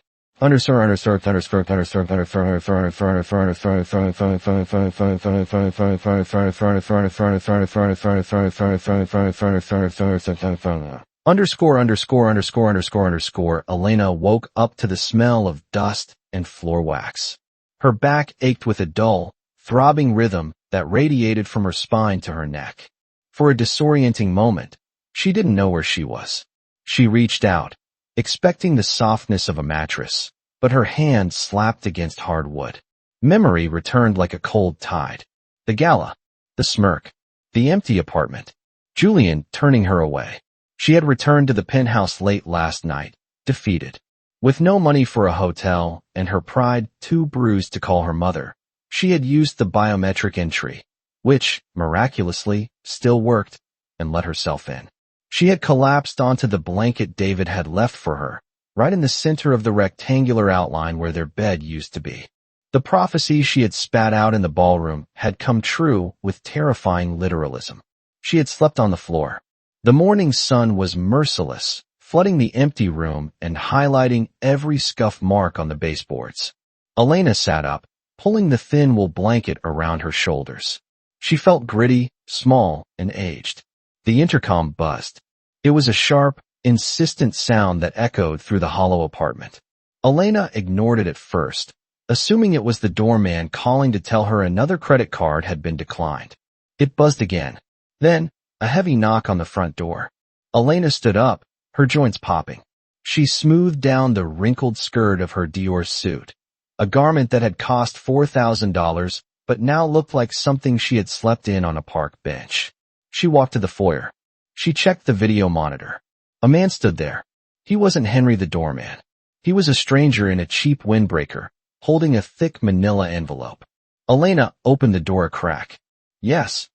Elena woke up to the smell of dust and floor wax. Her back ached with a dull, throbbing rhythm that radiated from her spine to her neck. For a disorienting moment, she didn't know where she was. She reached out, expecting the softness of a mattress, but her hand slapped against hard wood. Memory returned like a cold tide. The gala, the smirk, the empty apartment. Julian turning her away. She had returned to the penthouse late last night, defeated. With no money for a hotel and her pride too bruised to call her mother, she had used the biometric entry, which, miraculously, still worked, and let herself in. She had collapsed onto the blanket David had left for her, right in the center of the rectangular outline where their bed used to be. The prophecy she had spat out in the ballroom had come true with terrifying literalism. She had slept on the floor. The morning sun was merciless, flooding the empty room and highlighting every scuff mark on the baseboards. Elena sat up, pulling the thin wool blanket around her shoulders. She felt gritty, small, and aged. The intercom buzzed. It was a sharp, insistent sound that echoed through the hollow apartment. Elena ignored it at first, assuming it was the doorman calling to tell her another credit card had been declined. It buzzed again. Then, a heavy knock on the front door. Elena stood up, her joints popping. She smoothed down the wrinkled skirt of her Dior suit, a garment that had cost $4,000 but now looked like something she had slept in on a park bench. She walked to the foyer. She checked the video monitor. A man stood there. He wasn't Henry the doorman. He was a stranger in a cheap windbreaker, holding a thick manila envelope. Elena opened the door a crack. Yes.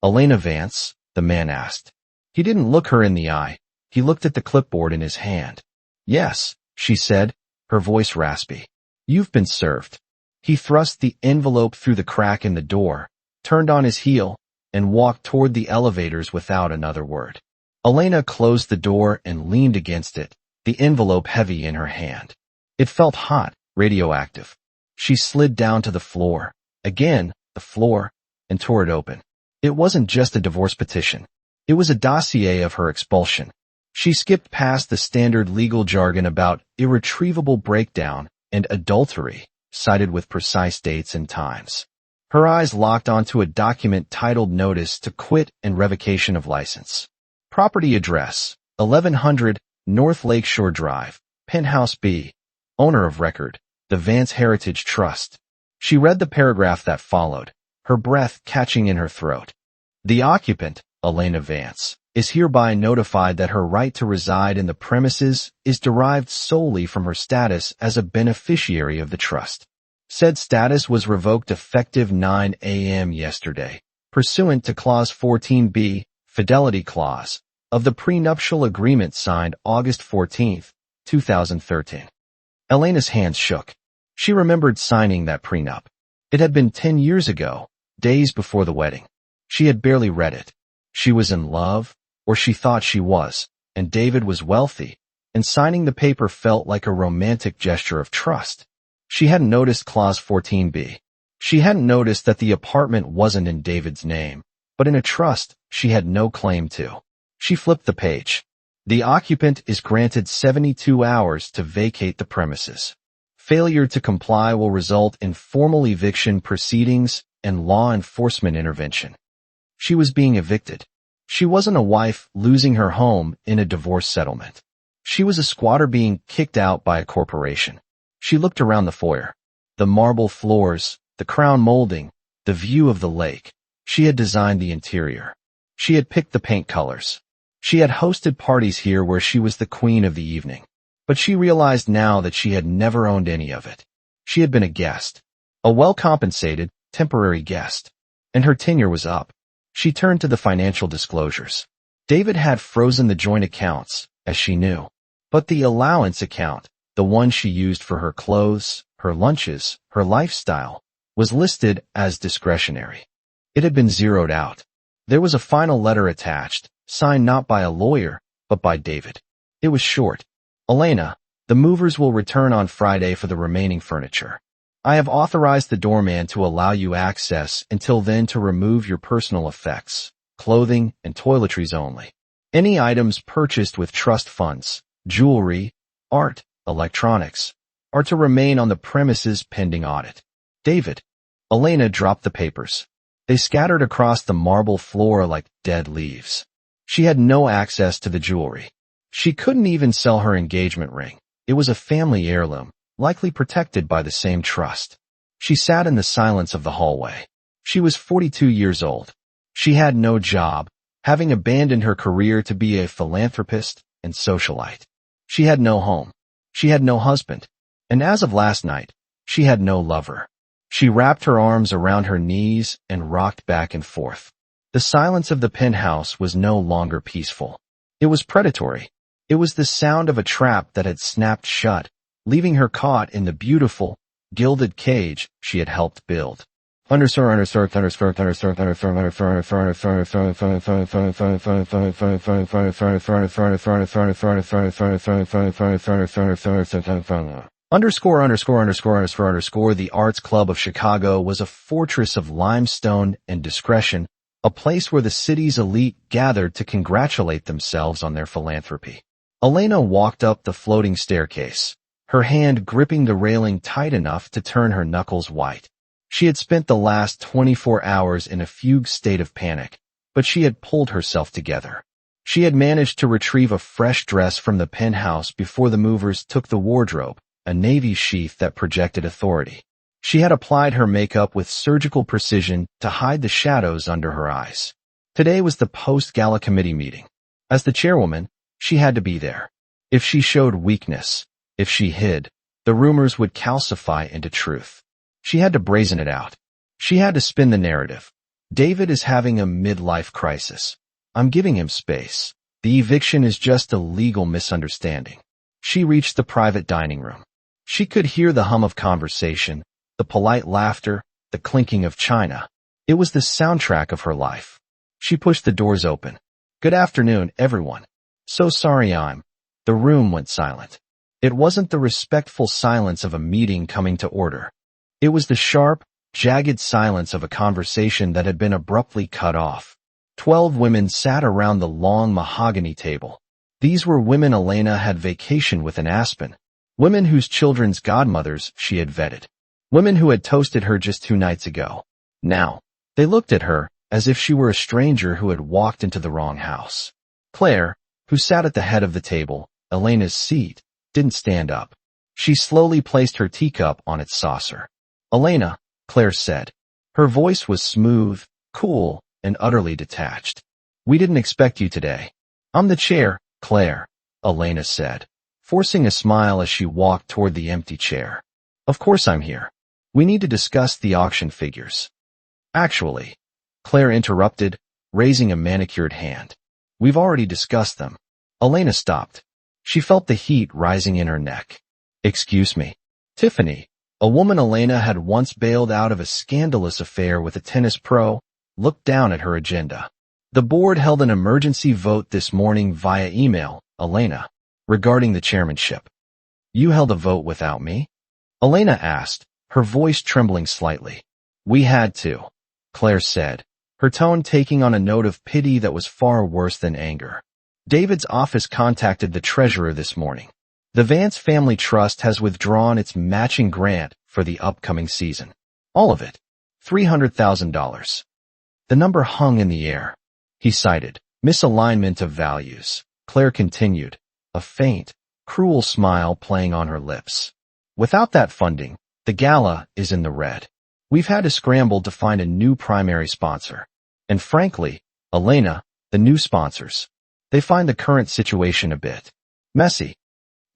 Elena Vance, the man asked. He didn't look her in the eye. He looked at the clipboard in his hand. Yes, she said, her voice raspy. You've been served. He thrust the envelope through the crack in the door, turned on his heel, and walked toward the elevators without another word. Elena closed the door and leaned against it, the envelope heavy in her hand. It felt hot, radioactive. She slid down to the floor, again, the floor, and tore it open. It wasn't just a divorce petition. It was a dossier of her expulsion. She skipped past the standard legal jargon about irretrievable breakdown and adultery, cited with precise dates and times. Her eyes locked onto a document titled Notice to Quit and Revocation of License. Property address, 1100 North Lakeshore Drive, Penthouse B. Owner of record, the Vance Heritage Trust. She read the paragraph that followed, her breath catching in her throat. The occupant, Elena Vance, is hereby notified that her right to reside in the premises is derived solely from her status as a beneficiary of the trust. Said status was revoked effective 9 a.m. yesterday, pursuant to Clause 14b, Fidelity Clause, of the prenuptial agreement signed August 14, 2013. Elena's hands shook. She remembered signing that prenup. It had been 10 years ago, days before the wedding. She had barely read it. She was in love, or she thought she was, and David was wealthy, and signing the paper felt like a romantic gesture of trust. She hadn't noticed Clause 14b. She hadn't noticed that the apartment wasn't in David's name, but in a trust she had no claim to. She flipped the page. The occupant is granted 72 hours to vacate the premises. Failure to comply will result in formal eviction proceedings and law enforcement intervention. She was being evicted. She wasn't a wife losing her home in a divorce settlement. She was a squatter being kicked out by a corporation. She looked around the foyer. The marble floors, the crown molding, the view of the lake. She had designed the interior. She had picked the paint colors. She had hosted parties here where she was the queen of the evening. But she realized now that she had never owned any of it. She had been a guest. A well-compensated, temporary guest. And her tenure was up. She turned to the financial disclosures. David had frozen the joint accounts, as she knew. But the allowance account, the one she used for her clothes, her lunches, her lifestyle, was listed as discretionary. It had been zeroed out. There was a final letter attached, signed not by a lawyer, but by David. It was short. Elena, the movers will return on Friday for the remaining furniture. I have authorized the doorman to allow you access until then to remove your personal effects, clothing, and toiletries only. Any items purchased with trust funds, jewelry, art, electronics, are to remain on the premises pending audit. David. Elena dropped the papers. They scattered across the marble floor like dead leaves. She had no access to the jewelry. She couldn't even sell her engagement ring. It was a family heirloom, likely protected by the same trust. She sat in the silence of the hallway. She was 42 years old. She had no job, having abandoned her career to be a philanthropist and socialite. She had no home. She had no husband. And as of last night, she had no lover. She wrapped her arms around her knees and rocked back and forth. The silence of the penthouse was no longer peaceful. It was predatory. It was the sound of a trap that had snapped shut, leaving her caught in the beautiful, gilded cage she had helped build. The Arts Club of Chicago was a fortress of limestone and discretion, a place where the city's elite gathered to congratulate themselves on their philanthropy. Elena walked up the floating staircase, her hand gripping the railing tight enough to turn her knuckles white. She had spent the last 24 hours in a fugue state of panic, but she had pulled herself together. She had managed to retrieve a fresh dress from the penthouse before the movers took the wardrobe, a navy sheath that projected authority. She had applied her makeup with surgical precision to hide the shadows under her eyes. Today was the post-gala committee meeting. As the chairwoman, she had to be there. If she showed weakness, if she hid, the rumors would calcify into truth. She had to brazen it out. She had to spin the narrative. David is having a midlife crisis. I'm giving him space. The eviction is just a legal misunderstanding. She reached the private dining room. She could hear the hum of conversation, the polite laughter, the clinking of china. It was the soundtrack of her life. She pushed the doors open. Good afternoon, everyone. So sorry The room went silent. It wasn't the respectful silence of a meeting coming to order. It was the sharp, jagged silence of a conversation that had been abruptly cut off. 12 women sat around the long mahogany table. These were women Elena had vacationed with in Aspen, women whose children's godmothers she had vetted, women who had toasted her just 2 nights ago. Now, they looked at her as if she were a stranger who had walked into the wrong house. Claire, who sat at the head of the table, Elena's seat, didn't stand up. She slowly placed her teacup on its saucer. "Elena," Claire said. Her voice was smooth, cool, and utterly detached. "We didn't expect you today." "I'm the chair, Claire," Elena said, forcing a smile as she walked toward the empty chair. "Of course I'm here. We need to discuss the auction figures." "Actually," Claire interrupted, raising a manicured hand. "We've already discussed them." Elena stopped. She felt the heat rising in her neck. "Excuse me." Tiffany, a woman Elena had once bailed out of a scandalous affair with a tennis pro, looked down at her agenda. "The board held an emergency vote this morning via email, Elena, regarding the chairmanship." "You held a vote without me?" Elena asked, her voice trembling slightly. "We had to," Claire said, her tone taking on a note of pity that was far worse than anger. "David's office contacted the treasurer this morning. The Vance Family Trust has withdrawn its matching grant for the upcoming season. All of it. $300,000. The number hung in the air. He cited misalignment of values. Claire continued, a faint, cruel smile playing on her lips. "Without that funding, the gala is in the red. We've had to scramble to find a new primary sponsor. And frankly, Elena, the new sponsors, they find the current situation a bit messy.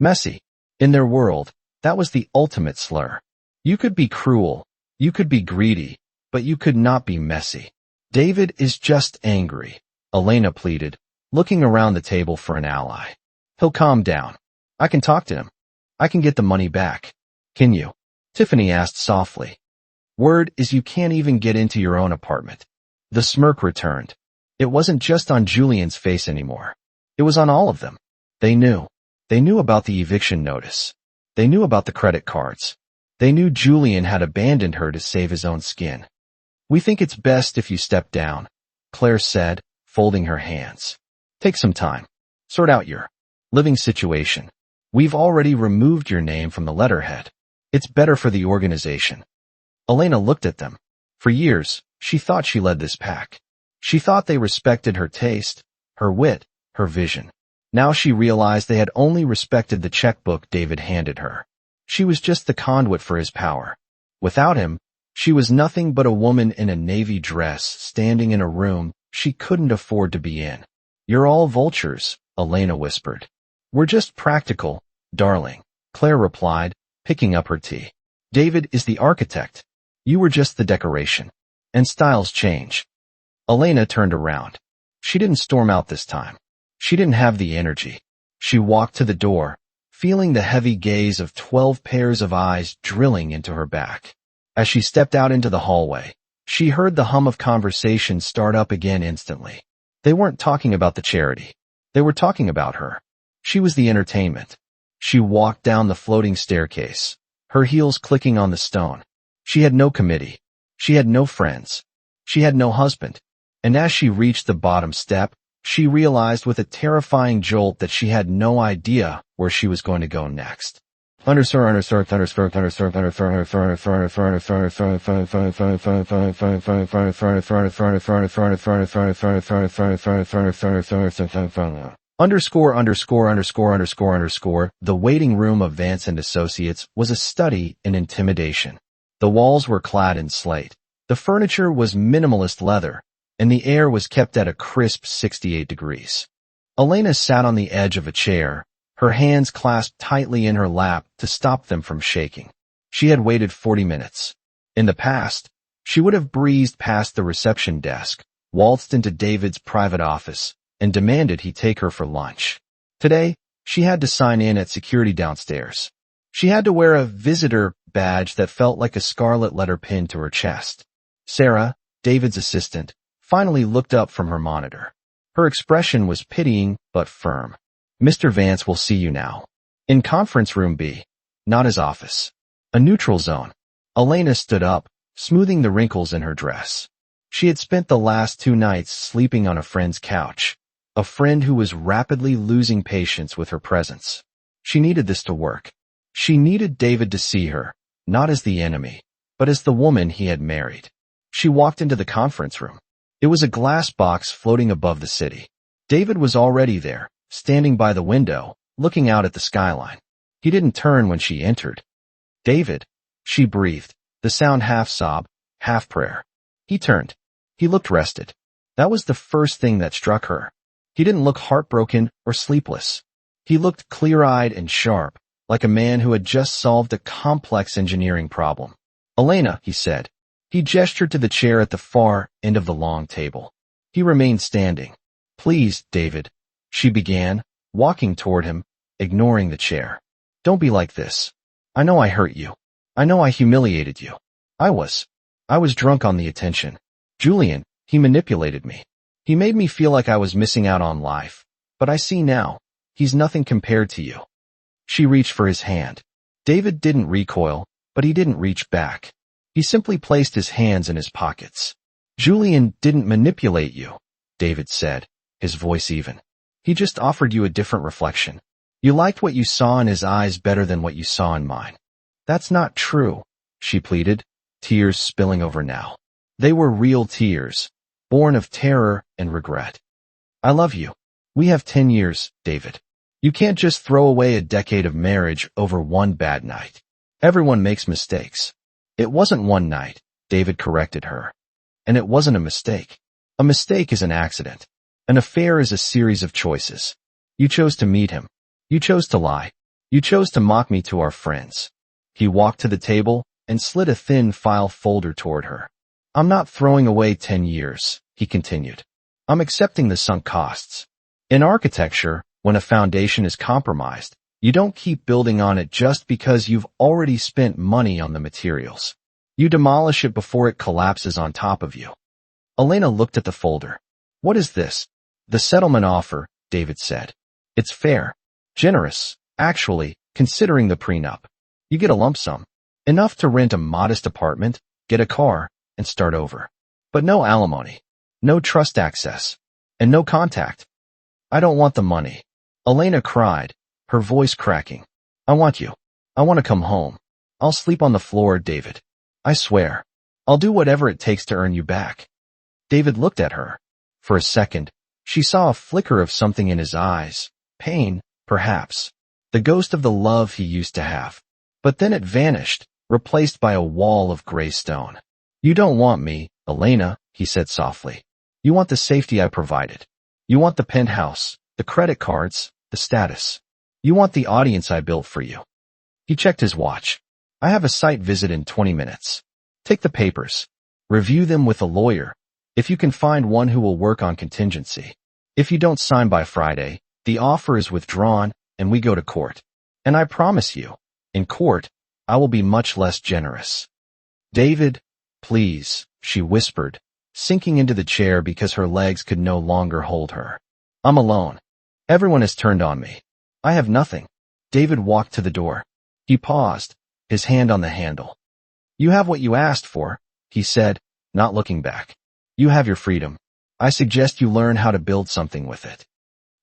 Messy. In their world, that was the ultimate slur. You could be cruel, you could be greedy, but you could not be messy." "David is just angry," Elena pleaded, looking around the table for an ally. "He'll calm down. I can talk to him. I can get the money back." "Can you?" Tiffany asked softly. "Word is you can't even get into your own apartment." The smirk returned. It wasn't just on Julian's face anymore. It was on all of them. They knew. They knew about the eviction notice. They knew about the credit cards. They knew Julian had abandoned her to save his own skin. "We think it's best if you step down," Claire said, folding her hands. "Take some time. Sort out your living situation. We've already removed your name from the letterhead. It's better for the organization." Elena looked at them. For years, she thought she led this pack. She thought they respected her taste, her wit, her vision. Now she realized they had only respected the checkbook David handed her. She was just the conduit for his power. Without him, she was nothing but a woman in a navy dress standing in a room she couldn't afford to be in. "You're all vultures," Elena whispered. "We're just practical, darling," Claire replied, picking up her tea. "David is the architect. You were just the decoration. And styles change." Elena turned around. She didn't storm out this time. She didn't have the energy. She walked to the door, feeling the heavy gaze of 12 pairs of eyes drilling into her back. As she stepped out into the hallway, she heard the hum of conversation start up again instantly. They weren't talking about the charity. They were talking about her. She was the entertainment. She walked down the floating staircase, her heels clicking on the stone. She had no committee. She had no friends. She had no husband. And as she reached the bottom step, she realized with a terrifying jolt that she had no idea where she was going to go next. The waiting room of Vance and Associates was a study in intimidation. The walls were clad in slate. The furniture was minimalist leather, and the air was kept at a crisp 68 degrees. Elena sat on the edge of a chair, her hands clasped tightly in her lap to stop them from shaking. She had waited 40 minutes. In the past, she would have breezed past the reception desk, waltzed into David's private office, and demanded he take her for lunch. Today, she had to sign in at security downstairs. She had to wear a visitor badge that felt like a scarlet letter pinned to her chest. Sarah, David's assistant, finally looked up from her monitor. Her expression was pitying but firm. "Mr. Vance will see you now. In conference room B, not his office. A neutral zone." Elena stood up, smoothing the wrinkles in her dress. She had spent the last 2 nights sleeping on a friend's couch. a friend who was rapidly losing patience with her presence. She needed this to work. She needed David to see her, not as the enemy, but as the woman he had married. She walked into the conference room. It was a glass box floating above the city. David was already there, standing by the window, looking out at the skyline. He didn't turn when she entered. "David," she breathed, the sound half sob, half prayer. He turned. He looked rested. That was the first thing that struck her. He didn't look heartbroken or sleepless. He looked clear-eyed and sharp, like a man who had just solved a complex engineering problem. "Elena," he said. He gestured to the chair at the far end of the long table. He remained standing. "Please, David," she began, walking toward him, ignoring the chair. "Don't be like this. I know I hurt you. I know I humiliated you. I was drunk on the attention. Julian, he manipulated me. He made me feel like I was missing out on life. But I see now, he's nothing compared to you." She reached for his hand. David didn't recoil, but he didn't reach back. He simply placed his hands in his pockets. "Julian didn't manipulate you," David said, his voice even. "He just offered you a different reflection. You liked what you saw in his eyes better than what you saw in mine." "That's not true," she pleaded, tears spilling over now. They were real tears, born of terror and regret. "I love you. We have 10 years, David. You can't just throw away a decade of marriage over one bad night. Everyone makes mistakes." "It wasn't one night," David corrected her. "And it wasn't a mistake. A mistake is an accident. An affair is a series of choices. You chose to meet him. You chose to lie. You chose to mock me to our friends." He walked to the table and slid a thin file folder toward her. "I'm not throwing away 10 years, he continued. "I'm accepting the sunk costs. In architecture, when a foundation is compromised, you don't keep building on it just because you've already spent money on the materials. You demolish it before it collapses on top of you." Elena looked at the folder. "What is this?" "The settlement offer," David said. "It's fair. Generous, actually, considering the prenup. You get a lump sum. Enough to rent a modest apartment, get a car, and start over. But no alimony, no trust access, and no contact." "I don't want the money," Elena cried, her voice cracking. "I want you. I want to come home. I'll sleep on the floor, David. I swear. I'll do whatever it takes to earn you back." David looked at her. For a second, she saw a flicker of something in his eyes. Pain, perhaps. The ghost of the love he used to have. But then it vanished, replaced by a wall of gray stone. "You don't want me, Elena," he said softly. "You want the safety I provided. You want the penthouse, the credit cards, the status. You want the audience I built for you." He checked his watch. "I have a site visit in 20 minutes. Take the papers. Review them with a lawyer, if you can find one who will work on contingency. If you don't sign by Friday, the offer is withdrawn and we go to court. And I promise you, in court, I will be much less generous." "David, please," she whispered, sinking into the chair because her legs could no longer hold her. "I'm alone. Everyone has turned on me. I have nothing." David walked to the door. He paused, his hand on the handle. "You have what you asked for," he said, not looking back. "You have your freedom. I suggest you learn how to build something with it."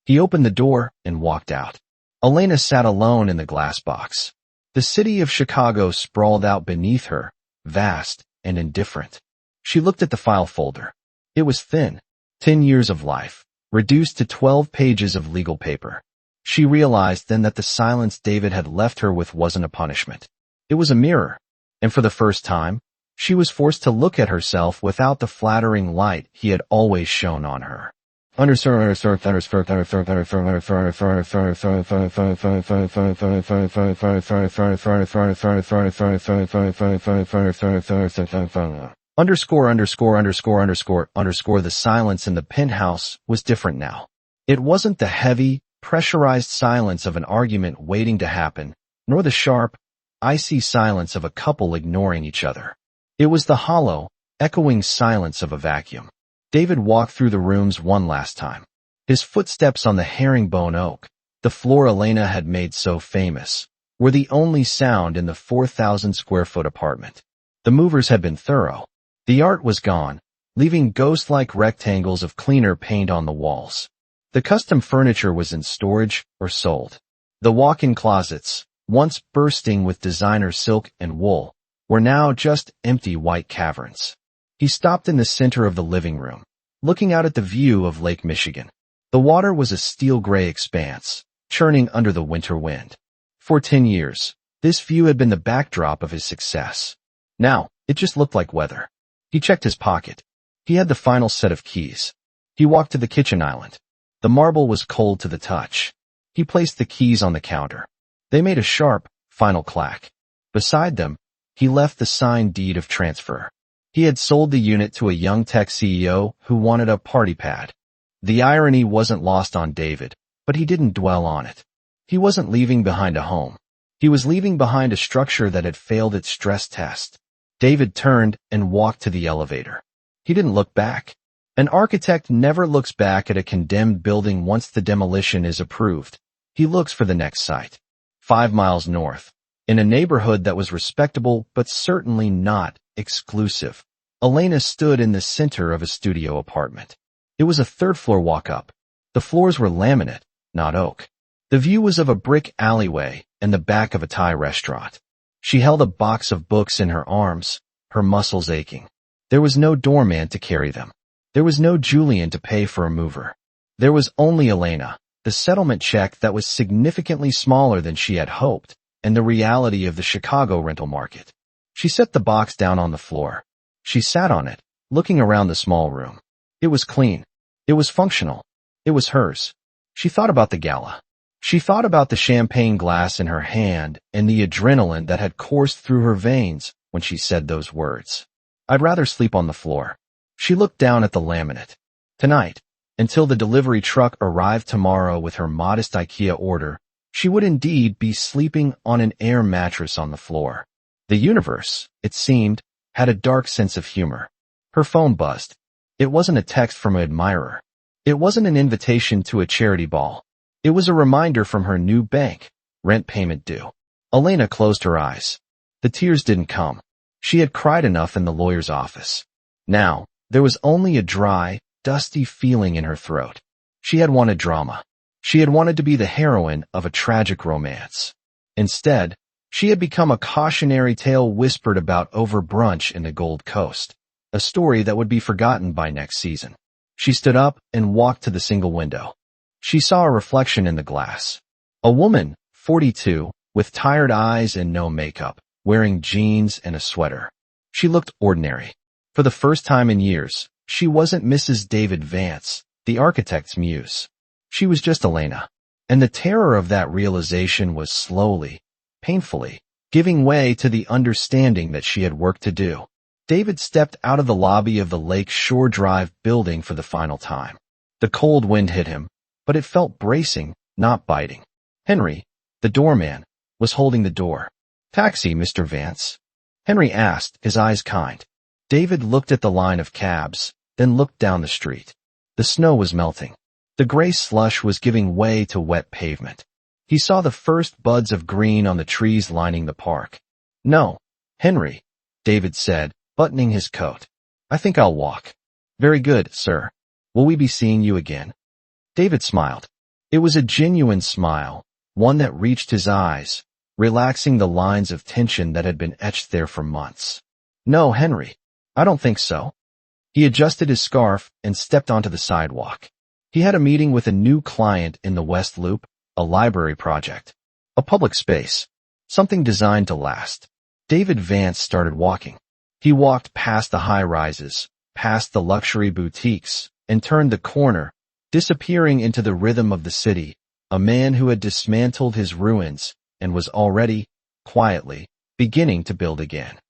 He opened the door and walked out. Elena sat alone in the glass box. The city of Chicago sprawled out beneath her, vast and indifferent. She looked at the file folder. It was thin. 10 years of life, reduced to 12 pages of legal paper. She realized then that the silence David had left her with wasn't a punishment. It was a mirror. And for the first time, she was forced to look at herself without the flattering light he had always shone on her. Underscore. The silence in the penthouse was different now. It wasn't the heavy, pressurized silence of an argument waiting to happen, nor the sharp, icy silence of a couple ignoring each other. It was the hollow, echoing silence of a vacuum. David walked through the rooms one last time. His footsteps on the herringbone oak, the floor Elena had made so famous, were the only sound in the 4,000-square-foot apartment. The movers had been thorough. The art was gone, leaving ghost-like rectangles of cleaner paint on the walls. The custom furniture was in storage or sold. The walk-in closets, once bursting with designer silk and wool, were now just empty white caverns. He stopped in the center of the living room, looking out at the view of Lake Michigan. The water was a steel-gray expanse, churning under the winter wind. For 10 years, this view had been the backdrop of his success. Now, it just looked like weather. He checked his pocket. He had the final set of keys. He walked to the kitchen island. The marble was cold to the touch. He placed the keys on the counter. They made a sharp, final clack. Beside them, he left the signed deed of transfer. He had sold the unit to a young tech CEO who wanted a party pad. The irony wasn't lost on David, but he didn't dwell on it. He wasn't leaving behind a home. He was leaving behind a structure that had failed its stress test. David turned and walked to the elevator. He didn't look back. An architect never looks back at a condemned building once the demolition is approved. He looks for the next site. 5 miles north, in a neighborhood that was respectable but certainly not exclusive, Elena stood in the center of a studio apartment. It was a third-floor walk-up. The floors were laminate, not oak. The view was of a brick alleyway and the back of a Thai restaurant. She held a box of books in her arms, her muscles aching. There was no doorman to carry them. There was no Julian to pay for a mover. There was only Elena, the settlement check that was significantly smaller than she had hoped, and the reality of the Chicago rental market. She set the box down on the floor. She sat on it, looking around the small room. It was clean. It was functional. It was hers. She thought about the gala. She thought about the champagne glass in her hand and the adrenaline that had coursed through her veins when she said those words. I'd rather sleep on the floor. She looked down at the laminate. Tonight, until the delivery truck arrived tomorrow with her modest IKEA order, she would indeed be sleeping on an air mattress on the floor. The universe, it seemed, had a dark sense of humor. Her phone buzzed. It wasn't a text from an admirer. It wasn't an invitation to a charity ball. It was a reminder from her new bank, rent payment due. Elena closed her eyes. The tears didn't come. She had cried enough in the lawyer's office. Now, there was only a dry, dusty feeling in her throat. She had wanted drama. She had wanted to be the heroine of a tragic romance. Instead, she had become a cautionary tale whispered about over brunch in the Gold Coast, a story that would be forgotten by next season. She stood up and walked to the single window. She saw a reflection in the glass. A woman, 42, with tired eyes and no makeup, wearing jeans and a sweater. She looked ordinary. For the first time in years, she wasn't Mrs. David Vance, the architect's muse. She was just Elena. And the terror of that realization was slowly, painfully, giving way to the understanding that she had work to do. David stepped out of the lobby of the Lake Shore Drive building for the final time. The cold wind hit him, but it felt bracing, not biting. Henry, the doorman, was holding the door. Taxi, Mr. Vance? Henry asked, his eyes kind. David looked at the line of cabs, then looked down the street. The snow was melting. The gray slush was giving way to wet pavement. He saw the first buds of green on the trees lining the park. No, Henry, David said, buttoning his coat. I think I'll walk. Very good, sir. Will we be seeing you again? David smiled. It was a genuine smile, one that reached his eyes, relaxing the lines of tension that had been etched there for months. No, Henry, I don't think so. He adjusted his scarf and stepped onto the sidewalk. He had a meeting with a new client in the West Loop, a library project, a public space, something designed to last. David Vance started walking. He walked past the high-rises, past the luxury boutiques, and turned the corner, disappearing into the rhythm of the city, a man who had dismantled his ruins and was already, quietly, beginning to build again.